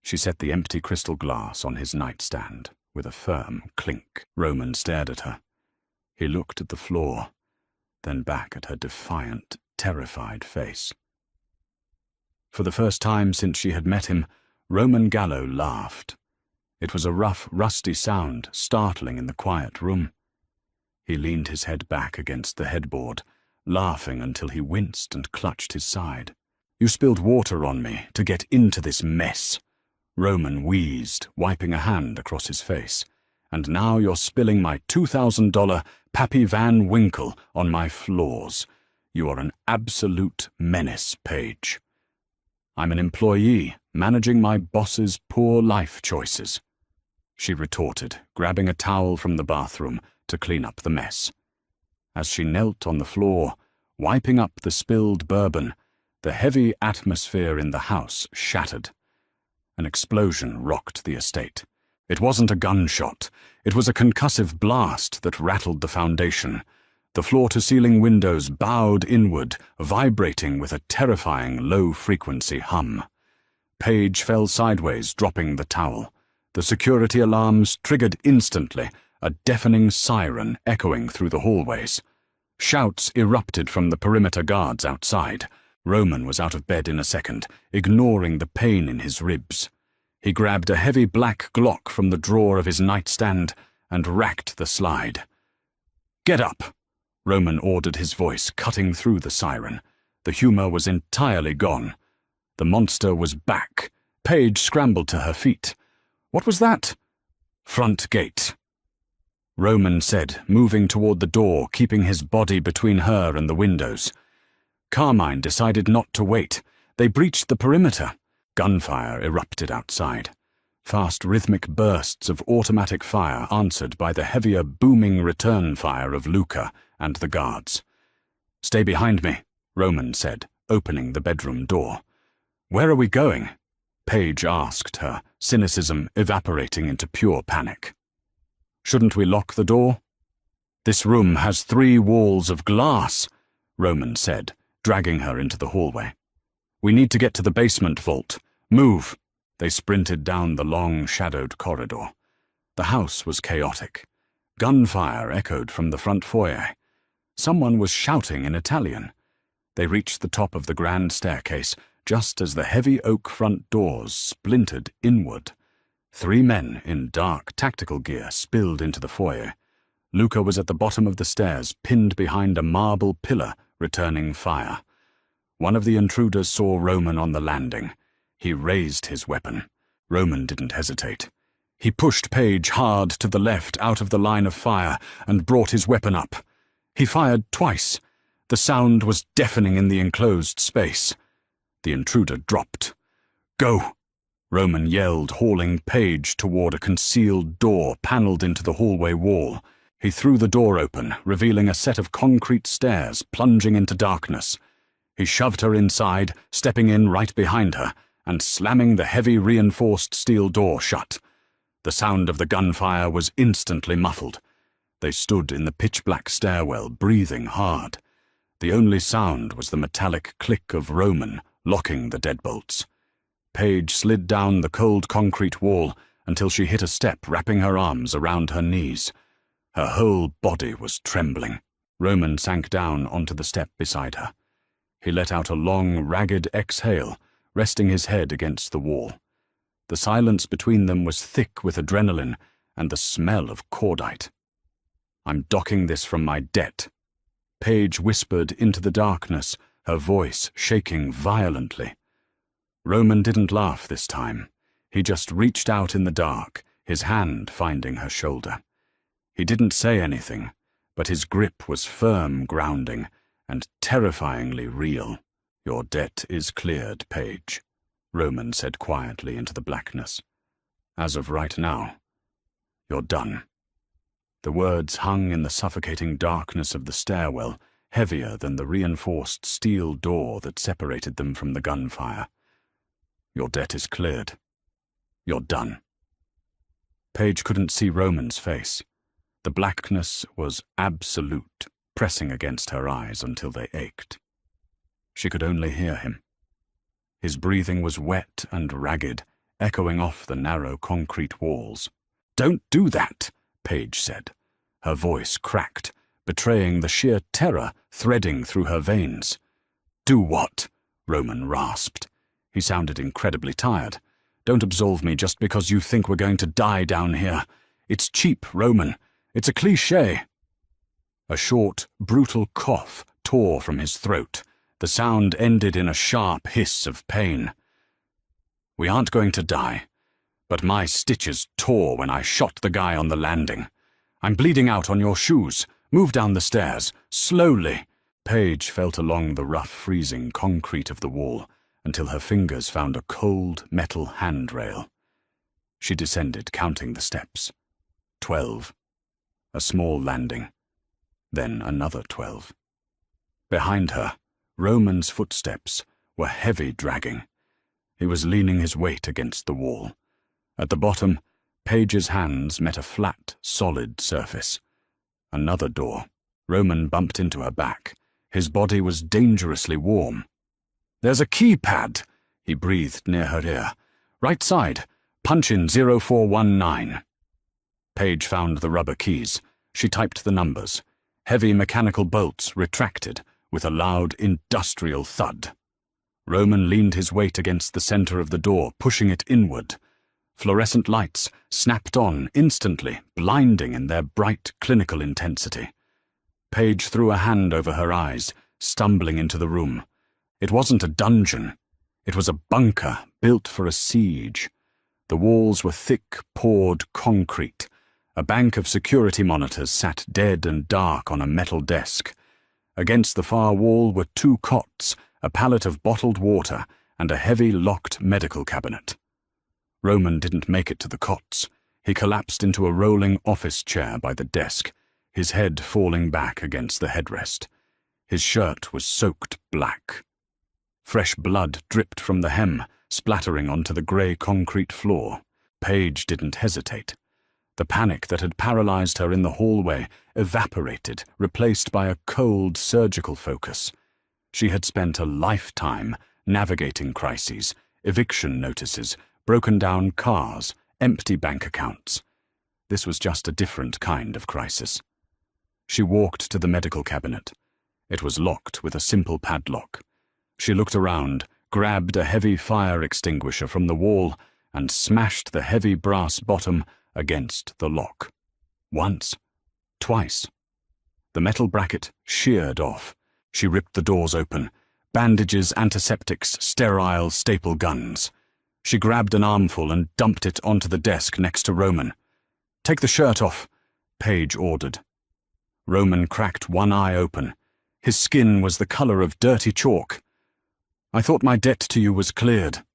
She set the empty crystal glass on his nightstand with a firm clink. Roman stared at her. He looked at the floor, then back at her defiant, terrified face. For the first time since she had met him, Roman Gallo laughed. It was a rough, rusty sound, startling in the quiet room. He leaned his head back against the headboard, laughing until he winced and clutched his side. "You spilled water on me to get into this mess," Roman wheezed, wiping a hand across his face. "And now you're spilling my $2,000 Pappy Van Winkle on my floors. You are an absolute menace, Paige." "I'm an employee, managing my boss's poor life choices," she retorted, grabbing a towel from the bathroom to clean up the mess. As she knelt on the floor, wiping up the spilled bourbon, the heavy atmosphere in the house shattered. An explosion rocked the estate. It wasn't a gunshot. It was a concussive blast that rattled the foundation. The floor-to-ceiling windows bowed inward, vibrating with a terrifying low-frequency hum. Paige fell sideways, dropping the towel. The security alarms triggered instantly, a deafening siren echoing through the hallways. Shouts erupted from the perimeter guards outside. Roman was out of bed in a second, ignoring the pain in his ribs. He grabbed a heavy black Glock from the drawer of his nightstand and racked the slide. "Get up!" Roman ordered, his voice cutting through the siren. The humor was entirely gone. The monster was back. Paige scrambled to her feet. "What was that?" "Front gate," Roman said, moving toward the door, keeping his body between her and the windows. Carmine decided not to wait. They breached the perimeter. Gunfire erupted outside. Fast rhythmic bursts of automatic fire answered by the heavier booming return fire of Luca and the guards. "Stay behind me," Roman said, opening the bedroom door. "Where are we going?" Paige asked, her cynicism evaporating into pure panic. "Shouldn't we lock the door?" "This room has 3 walls of glass," Roman said, dragging her into the hallway. "We need to get to the basement vault. Move!" They sprinted down the long, shadowed corridor. The house was chaotic. Gunfire echoed from the front foyer. Someone was shouting in Italian. They reached the top of the grand staircase just as the heavy oak front doors splintered inward. 3 men in dark tactical gear spilled into the foyer. Luca was at the bottom of the stairs, pinned behind a marble pillar, returning fire. One of the intruders saw Roman on the landing. He raised his weapon. Roman didn't hesitate. He pushed Paige hard to the left out of the line of fire and brought his weapon up. He fired twice. The sound was deafening in the enclosed space. The intruder dropped. "Go!" Roman yelled, hauling Paige toward a concealed door paneled into the hallway wall. He threw the door open, revealing a set of concrete stairs plunging into darkness. He shoved her inside, stepping in right behind her, and slamming the heavy reinforced steel door shut. The sound of the gunfire was instantly muffled. They stood in the pitch-black stairwell, breathing hard. The only sound was the metallic click of Roman locking the deadbolts. Paige slid down the cold concrete wall until she hit a step, wrapping her arms around her knees. Her whole body was trembling. Roman sank down onto the step beside her. He let out a long, ragged exhale, resting his head against the wall. The silence between them was thick with adrenaline and the smell of cordite. "I'm docking this from my debt," Paige whispered into the darkness, her voice shaking violently. Roman didn't laugh this time. He just reached out in the dark, his hand finding her shoulder. He didn't say anything, but his grip was firm grounding and terrifyingly real. "Your debt is cleared, Paige," Roman said quietly into the blackness. "As of right now, you're done." The words hung in the suffocating darkness of the stairwell, heavier than the reinforced steel door that separated them from the gunfire. "Your debt is cleared. You're done." Paige couldn't see Roman's face. The blackness was absolute, pressing against her eyes until they ached. She could only hear him. His breathing was wet and ragged, echoing off the narrow concrete walls. "Don't do that," Paige said. Her voice cracked, betraying the sheer terror threading through her veins. "Do what?" Roman rasped. He sounded incredibly tired. "Don't absolve me just because you think we're going to die down here. It's cheap, Roman. It's a cliché." A short, brutal cough tore from his throat. The sound ended in a sharp hiss of pain. "We aren't going to die, but my stitches tore when I shot the guy on the landing. I'm bleeding out on your shoes. Move down the stairs, slowly." Paige felt along the rough, freezing concrete of the wall until her fingers found a cold metal handrail. She descended, counting the steps. 12. A small landing. Then another 12. Behind her, Roman's footsteps were heavy dragging. He was leaning his weight against the wall. At the bottom, Paige's hands met a flat, solid surface. Another door. Roman bumped into her back. His body was dangerously warm. "There's a keypad," he breathed near her ear. "Right side. Punch in 0419. Paige found the rubber keys. She typed the numbers. Heavy mechanical bolts retracted with a loud industrial thud. Roman leaned his weight against the center of the door, pushing it inward. Fluorescent lights snapped on instantly, blinding in their bright clinical intensity. Paige threw a hand over her eyes, stumbling into the room. It wasn't a dungeon. It was a bunker built for a siege. The walls were thick, poured concrete. A bank of security monitors sat dead and dark on a metal desk. Against the far wall were 2 cots, a pallet of bottled water, and a heavy locked medical cabinet. Roman didn't make it to the cots. He collapsed into a rolling office chair by the desk, his head falling back against the headrest. His shirt was soaked black. Fresh blood dripped from the hem, splattering onto the grey concrete floor. Paige didn't hesitate. The panic that had paralyzed her in the hallway evaporated, replaced by a cold surgical focus. She had spent a lifetime navigating crises, eviction notices, broken down cars, empty bank accounts. This was just a different kind of crisis. She walked to the medical cabinet. It was locked with a simple padlock. She looked around, grabbed a heavy fire extinguisher from the wall, and smashed the heavy brass bottom against the lock. Once, twice. The metal bracket sheared off. She ripped the doors open. Bandages, antiseptics, sterile staple guns. She grabbed an armful and dumped it onto the desk next to Roman. "Take the shirt off," Paige ordered. Roman cracked one eye open. His skin was the color of dirty chalk. "I thought my debt to you was cleared."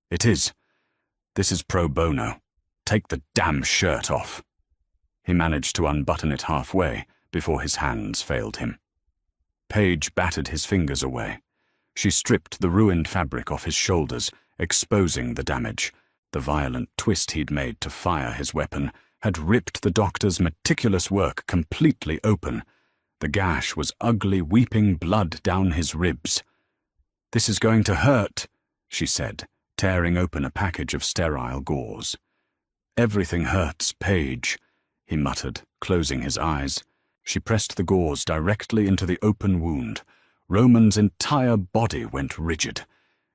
"It is. This is pro bono. Take the damn shirt off." He managed to unbutton it halfway before his hands failed him. Paige battered his fingers away. She stripped the ruined fabric off his shoulders, exposing the damage. The violent twist he'd made to fire his weapon had ripped the doctor's meticulous work completely open. The gash was ugly, weeping blood down his ribs. "This is going to hurt," she said, tearing open a package of sterile gauze. "Everything hurts, Paige," he muttered, closing his eyes. She pressed the gauze directly into the open wound. Roman's entire body went rigid.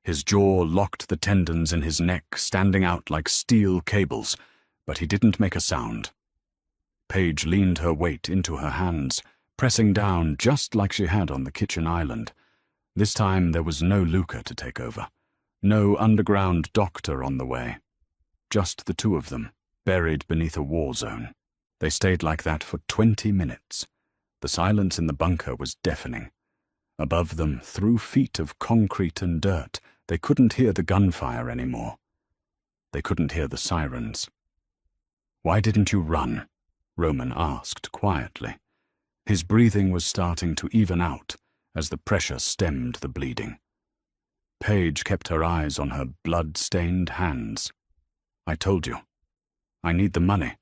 His jaw locked, the tendons in his neck standing out like steel cables, but he didn't make a sound. Paige leaned her weight into her hands, pressing down just like she had on the kitchen island. This time there was no Luca to take over, no underground doctor on the way. Just the two of them, buried beneath a war zone. They stayed like that for 20 minutes. The silence in the bunker was deafening. Above them, through feet of concrete and dirt, they couldn't hear the gunfire anymore. They couldn't hear the sirens. "Why didn't you run?" Roman asked quietly. His breathing was starting to even out as the pressure stemmed the bleeding. Paige kept her eyes on her blood-stained hands. "I told you. I need the money."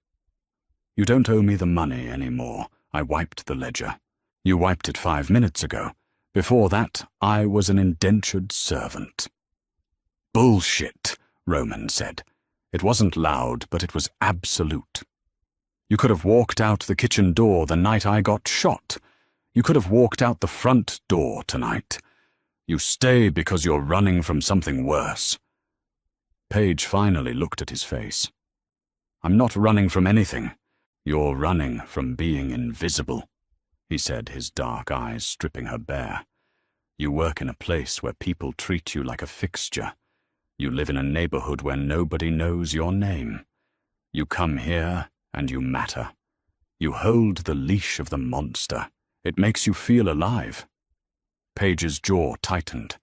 "You don't owe me the money anymore." I wiped the ledger. "You wiped it 5 minutes ago. Before that, I was an indentured servant." "Bullshit," Roman said. It wasn't loud, but it was absolute. "You could have walked out the kitchen door the night I got shot. You could have walked out the front door tonight. You stay because you're running from something worse." Paige finally looked at his face. "I'm not running from anything. You're running from being invisible," he said, his dark eyes stripping her bare. "You work in a place where people treat you like a fixture. You live in a neighborhood where nobody knows your name. You come here and you matter. You hold the leash of the monster. It makes you feel alive." Paige's jaw tightened.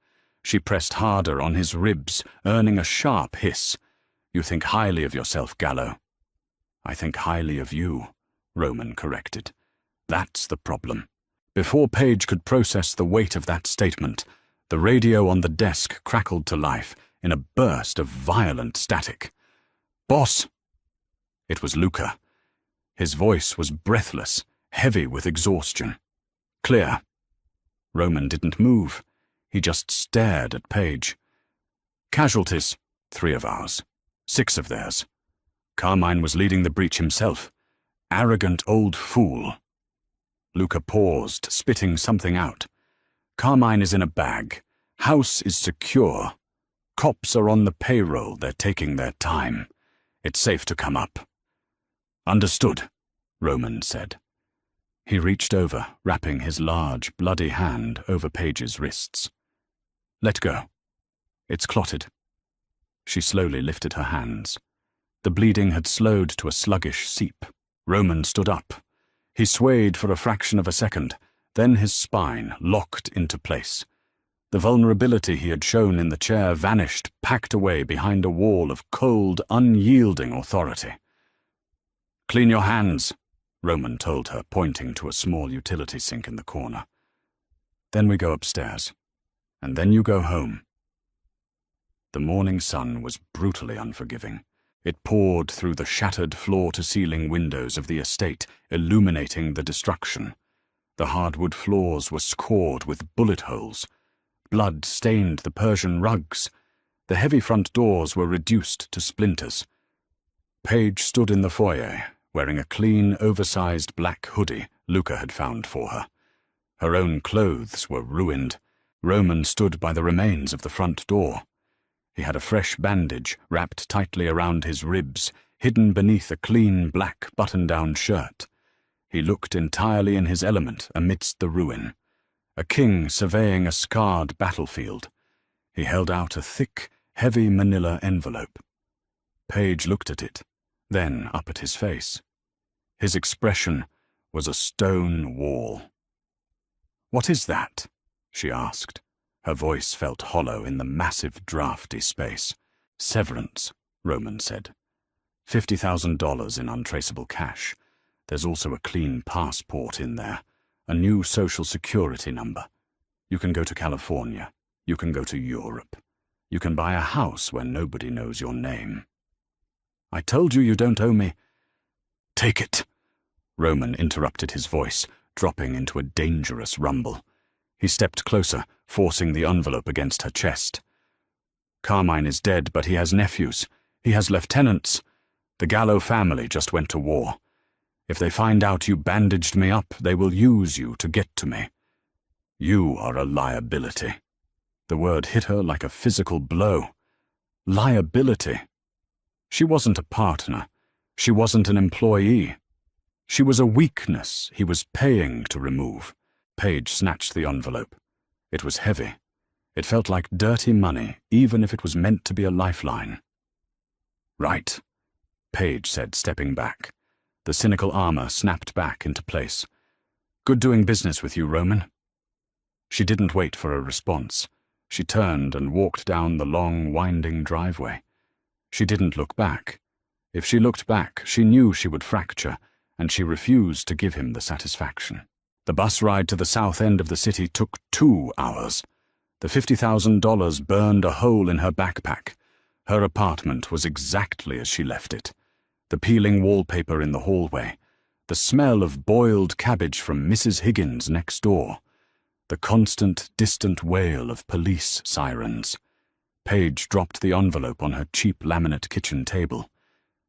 She pressed harder on his ribs, earning a sharp hiss. "You think highly of yourself, Gallo." "I think highly of you," Roman corrected. "That's the problem." Before Paige could process the weight of that statement, the radio on the desk crackled to life in a burst of violent static. "Boss!" It was Luca. His voice was breathless, heavy with exhaustion. "Clear." Roman didn't move. He just stared at Paige. "Casualties, 3 of ours, 6 of theirs. Carmine was leading the breach himself. Arrogant old fool." Luca paused, spitting something out. "Carmine is in a bag. House is secure. Cops are on the payroll. They're taking their time. It's safe to come up." "Understood," Roman said. He reached over, wrapping his large, bloody hand over Paige's wrists. "Let go. It's clotted." She slowly lifted her hands. The bleeding had slowed to a sluggish seep. Roman stood up. He swayed for a fraction of a second, then his spine locked into place. The vulnerability he had shown in the chair vanished, packed away behind a wall of cold, unyielding authority. "Clean your hands," Roman told her, pointing to a small utility sink in the corner. "Then we go upstairs. And then you go home." The morning sun was brutally unforgiving. It poured through the shattered floor-to-ceiling windows of the estate, illuminating the destruction. The hardwood floors were scored with bullet holes. Blood stained the Persian rugs. The heavy front doors were reduced to splinters. Paige stood in the foyer, wearing a clean, oversized black hoodie Luca had found for her. Her own clothes were ruined. Roman stood by the remains of the front door. He had a fresh bandage wrapped tightly around his ribs, hidden beneath a clean black button-down shirt. He looked entirely in his element amidst the ruin. A king surveying a scarred battlefield. He held out a thick, heavy manila envelope. Paige looked at it, then up at his face. His expression was a stone wall. "What is that?" she asked. Her voice felt hollow in the massive, drafty space. "Severance," Roman said. $50,000 in untraceable cash. There's also a clean passport in there. A new social security number. You can go to California. You can go to Europe. You can buy a house where nobody knows your name." "I told you don't owe me." "Take it," Roman interrupted his voice, dropping into a dangerous rumble. He stepped closer, forcing the envelope against her chest. "Carmine is dead, but he has nephews. He has lieutenants. The Gallo family just went to war. If they find out you bandaged me up, they will use you to get to me. You are a liability." The word hit her like a physical blow. Liability. She wasn't a partner. She wasn't an employee. She was a weakness he was paying to remove. Paige snatched the envelope. It was heavy. It felt like dirty money, even if it was meant to be a lifeline. "Right," Paige said, stepping back. The cynical armor snapped back into place. "Good doing business with you, Roman." She didn't wait for a response. She turned and walked down the long, winding driveway. She didn't look back. If she looked back, she knew she would fracture, and she refused to give him the satisfaction. The bus ride to the south end of the city took 2 hours. The $50,000 burned a hole in her backpack. Her apartment was exactly as she left it. The peeling wallpaper in the hallway, the smell of boiled cabbage from Mrs. Higgins next door, the constant, distant wail of police sirens. Paige dropped the envelope on her cheap laminate kitchen table.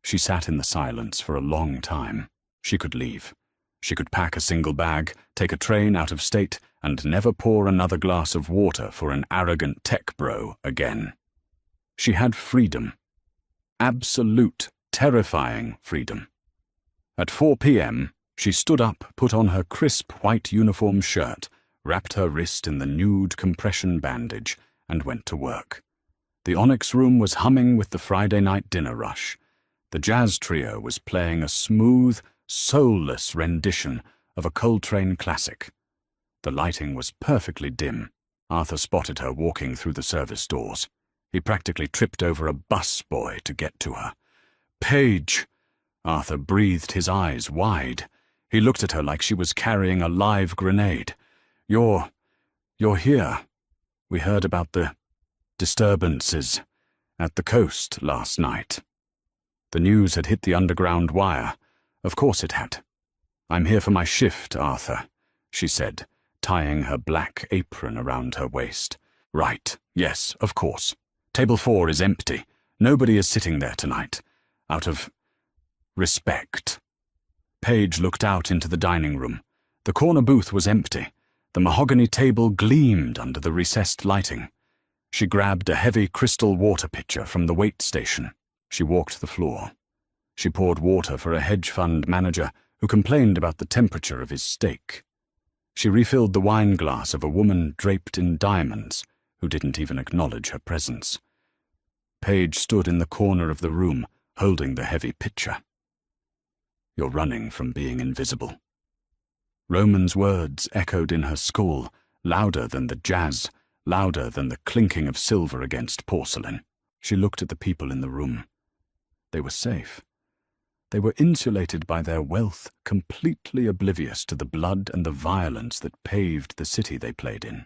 She sat in the silence for a long time. She could leave. She could pack a single bag, take a train out of state, and never pour another glass of water for an arrogant tech bro again. She had freedom. Absolute, terrifying freedom. At 4 p.m., she stood up, put on her crisp white uniform shirt, wrapped her wrist in the nude compression bandage, and went to work. The Onyx room was humming with the Friday night dinner rush. The jazz trio was playing a smooth, soulless rendition of a Coltrane classic. The lighting was perfectly dim. Arthur spotted her walking through the service doors. He practically tripped over a bus boy to get to her. "Paige!" Arthur breathed, his eyes wide. He looked at her like she was carrying a live grenade. You're here. We heard about the disturbances at the coast last night." The news had hit the underground wire. Of course it had. "I'm here for my shift, Arthur," she said, tying her black apron around her waist. "Right, yes, of course. Table 4 is empty. Nobody is sitting there tonight. Out of respect." Paige looked out into the dining room. The corner booth was empty. The mahogany table gleamed under the recessed lighting. She grabbed a heavy crystal water pitcher from the wait station. She walked the floor. She poured water for a hedge fund manager who complained about the temperature of his steak. She refilled the wine glass of a woman draped in diamonds who didn't even acknowledge her presence. Paige stood in the corner of the room, holding the heavy pitcher. "You're running from being invisible." Roman's words echoed in her skull, louder than the jazz, louder than the clinking of silver against porcelain. She looked at the people in the room. They were safe. They were insulated by their wealth, completely oblivious to the blood and the violence that paved the city they played in.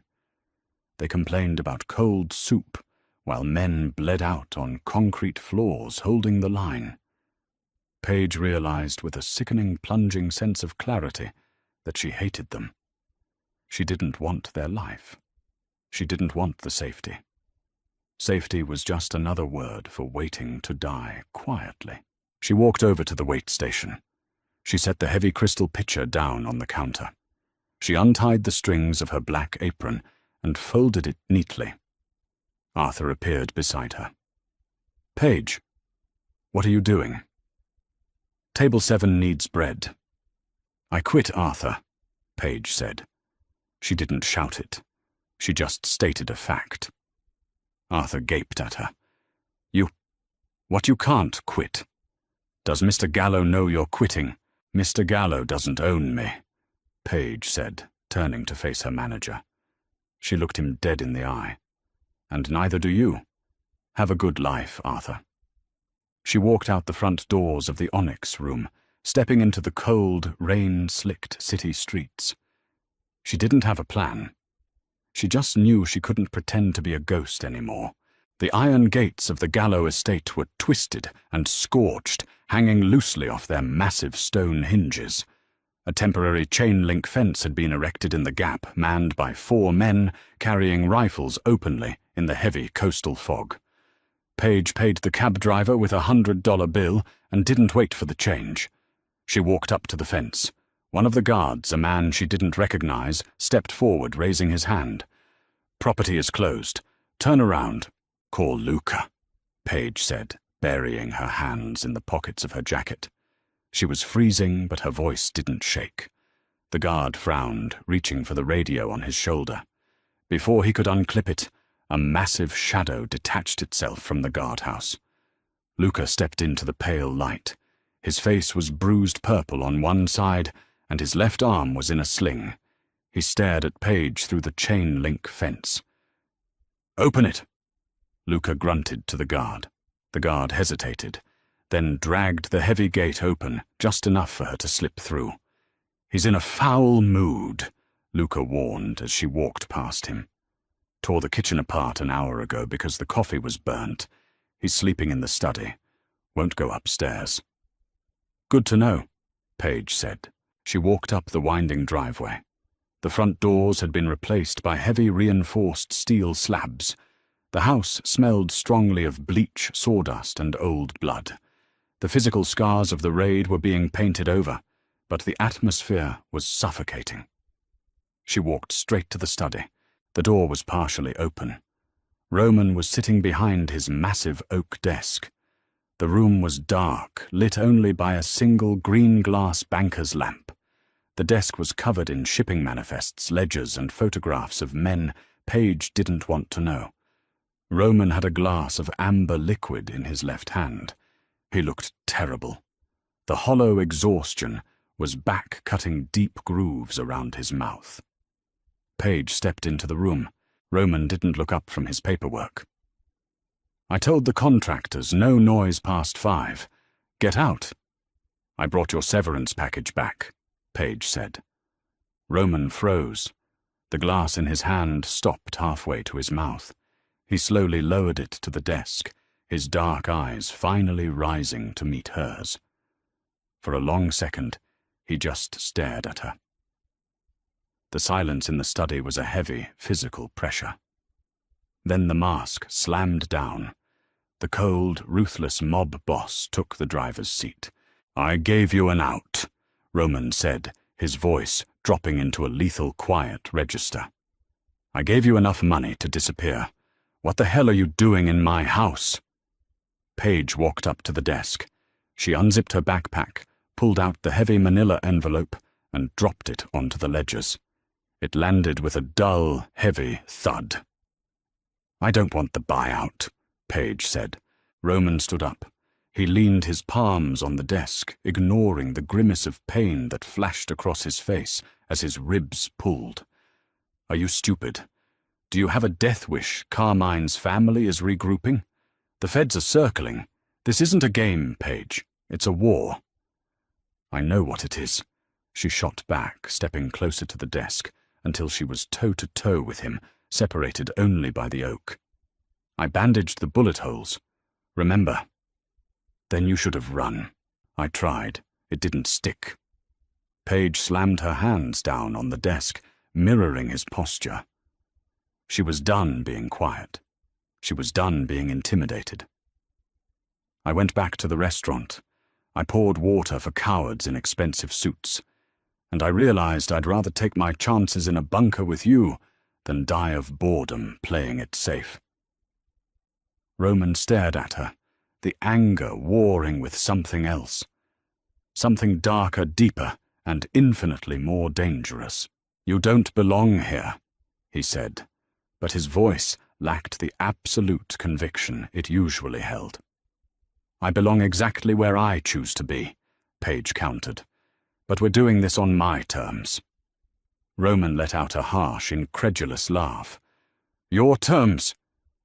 They complained about cold soup, while men bled out on concrete floors holding the line. Paige realized with a sickening, plunging sense of clarity that she hated them. She didn't want their life. She didn't want the safety. Safety was just another word for waiting to die quietly. She walked over to the wait station. She set the heavy crystal pitcher down on the counter. She untied the strings of her black apron and folded it neatly. Arthur appeared beside her. "Paige, what are you doing?" "Table 7 needs bread." "I quit, Arthur," Paige said. She didn't shout it. She just stated a fact. Arthur gaped at her. You can't quit. Does Mr. Gallo know you're quitting?" "Mr. Gallo doesn't own me," Paige said, turning to face her manager. She looked him dead in the eye. "And neither do you. Have a good life, Arthur." She walked out the front doors of the Onyx room, stepping into the cold, rain-slicked city streets. She didn't have a plan. She just knew she couldn't pretend to be a ghost anymore. The iron gates of the Gallo estate were twisted and scorched, hanging loosely off their massive stone hinges. A temporary chain-link fence had been erected in the gap, manned by 4 men carrying rifles openly in the heavy coastal fog. Paige paid the cab driver with a $100 bill and didn't wait for the change. She walked up to the fence. One of the guards, a man she didn't recognize, stepped forward, raising his hand. Property is closed. Turn around. Call Luca, Paige said, burying her hands in the pockets of her jacket. She was freezing, but her voice didn't shake. The guard frowned, reaching for the radio on his shoulder. Before he could unclip it, a massive shadow detached itself from the guardhouse. Luca stepped into the pale light. His face was bruised purple on one side, and his left arm was in a sling. He stared at Paige through the chain-link fence. "Open it!" Luca grunted to the guard. The guard hesitated, then dragged the heavy gate open, just enough for her to slip through. "He's in a foul mood," Luca warned as she walked past him. "Tore the kitchen apart an hour ago because the coffee was burnt. He's sleeping in the study. Won't go upstairs." "Good to know," Paige said. She walked up the winding driveway. The front doors had been replaced by heavy reinforced steel slabs. The house smelled strongly of bleach, sawdust, and old blood. The physical scars of the raid were being painted over, but the atmosphere was suffocating. She walked straight to the study. The door was partially open. Roman was sitting behind his massive oak desk. The room was dark, lit only by a single green glass banker's lamp. The desk was covered in shipping manifests, ledgers, and photographs of men Paige didn't want to know. Roman had a glass of amber liquid in his left hand. He looked terrible. The hollow exhaustion was back cutting deep grooves around his mouth. Paige stepped into the room. Roman didn't look up from his paperwork. "I told the contractors no noise past 5. Get out." "I brought your severance package back," Paige said. Roman froze. The glass in his hand stopped halfway to his mouth. He slowly lowered it to the desk, his dark eyes finally rising to meet hers. For a long second, he just stared at her. The silence in the study was a heavy, physical pressure. Then the mask slammed down. The cold, ruthless mob boss took the driver's seat. "I gave you an out," Roman said, his voice dropping into a lethal quiet register. "I gave you enough money to disappear. What the hell are you doing in my house?" Paige walked up to the desk. She unzipped her backpack, pulled out the heavy manila envelope, and dropped it onto the ledgers. It landed with a dull, heavy thud. "I don't want the buyout," Paige said. Roman stood up. He leaned his palms on the desk, ignoring the grimace of pain that flashed across his face as his ribs pulled. "Are you stupid? Do you have a death wish Carmine's family is regrouping? The feds are circling. This isn't a game, Paige. It's a war." "I know what it is." She shot back, stepping closer to the desk, until she was toe-to-toe with him, separated only by the oak. "I bandaged the bullet holes. Remember?" "Then you should have run." "I tried. It didn't stick." Paige slammed her hands down on the desk, mirroring his posture. She was done being quiet. She was done being intimidated. "I went back to the restaurant. I poured water for cowards in expensive suits. And I realized I'd rather take my chances in a bunker with you than die of boredom playing it safe." Roman stared at her, the anger warring with something else. Something darker, deeper, and infinitely more dangerous. "You don't belong here," he said, but his voice lacked the absolute conviction it usually held. "I belong exactly where I choose to be," Paige countered. "But we're doing this on my terms." Roman let out a harsh, incredulous laugh. "Your terms?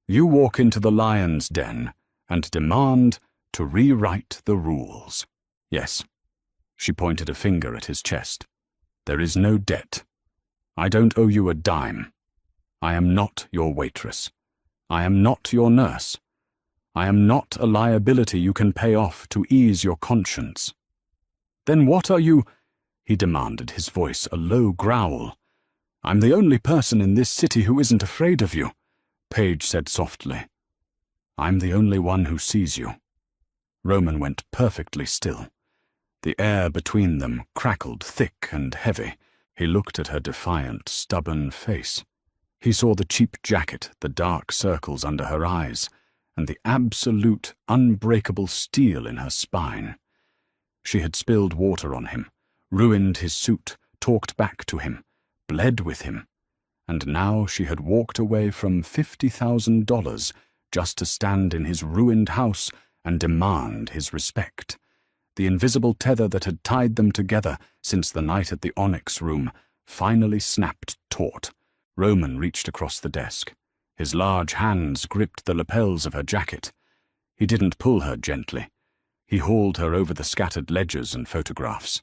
You walk into the lion's den and demand to rewrite the rules." "Yes." She pointed a finger at his chest. "There is no debt. I don't owe you a dime. I am not your waitress. I am not your nurse. I am not a liability you can pay off to ease your conscience." "Then what are you?" he demanded, his voice a low growl. "I'm the only person in this city who isn't afraid of you," Paige said softly. "I'm the only one who sees you." Roman went perfectly still. The air between them crackled thick and heavy. He looked at her defiant, stubborn face. He saw the cheap jacket, the dark circles under her eyes, and the absolute, unbreakable steel in her spine. She had spilled water on him, ruined his suit, talked back to him, bled with him, and now she had walked away from $50,000 just to stand in his ruined house and demand his respect. The invisible tether that had tied them together since the night at the Onyx Room finally snapped taut. Roman reached across the desk. His large hands gripped the lapels of her jacket. He didn't pull her gently. He hauled her over the scattered ledgers and photographs.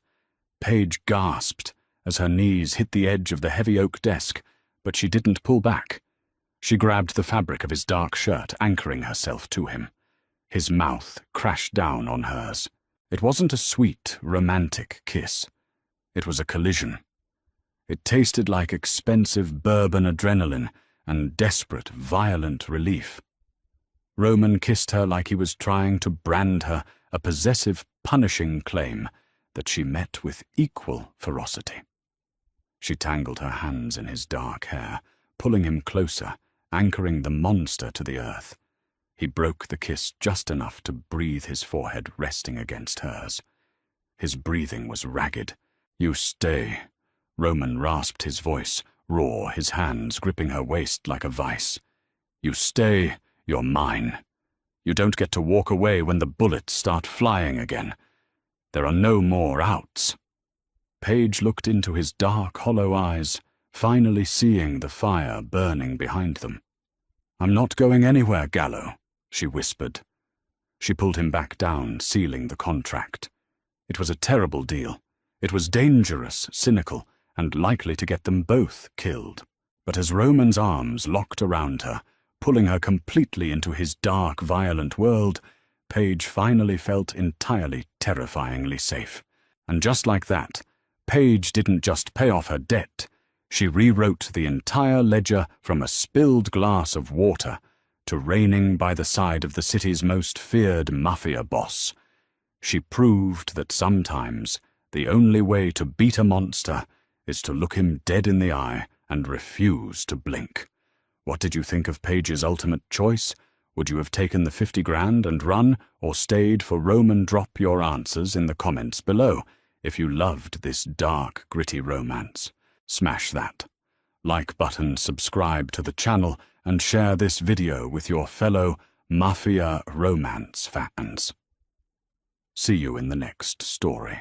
Paige gasped as her knees hit the edge of the heavy oak desk, but she didn't pull back. She grabbed the fabric of his dark shirt, anchoring herself to him. His mouth crashed down on hers. It wasn't a sweet, romantic kiss. It was a collision. It tasted like expensive bourbon adrenaline and desperate, violent relief. Roman kissed her like he was trying to brand her a possessive, punishing claim that she met with equal ferocity. She tangled her hands in his dark hair, pulling him closer, anchoring the monster to the earth. He broke the kiss just enough to breathe, his forehead resting against hers. His breathing was ragged. "You stay." Roman rasped his voice, raw, his hands gripping her waist like a vice. "You stay, you're mine. You don't get to walk away when the bullets start flying again. There are no more outs." Paige looked into his dark, hollow eyes, finally seeing the fire burning behind them. "I'm not going anywhere, Gallo," she whispered. She pulled him back down, sealing the contract. It was a terrible deal. It was dangerous, cynical, and likely to get them both killed. But as Roman's arms locked around her, pulling her completely into his dark, violent world, Paige finally felt entirely terrifyingly safe. And just like that, Paige didn't just pay off her debt. She rewrote the entire ledger from a spilled glass of water to reigning by the side of the city's most feared Mafia boss. She proved that sometimes the only way to beat a monster is to look him dead in the eye and refuse to blink. What did you think of Paige's ultimate choice? Would you have taken the 50 grand and run, or stayed for Roman? Drop your answers in the comments below. If you loved this dark, gritty romance, smash that like button, subscribe to the channel, and share this video with your fellow Mafia romance fans. See you in the next story.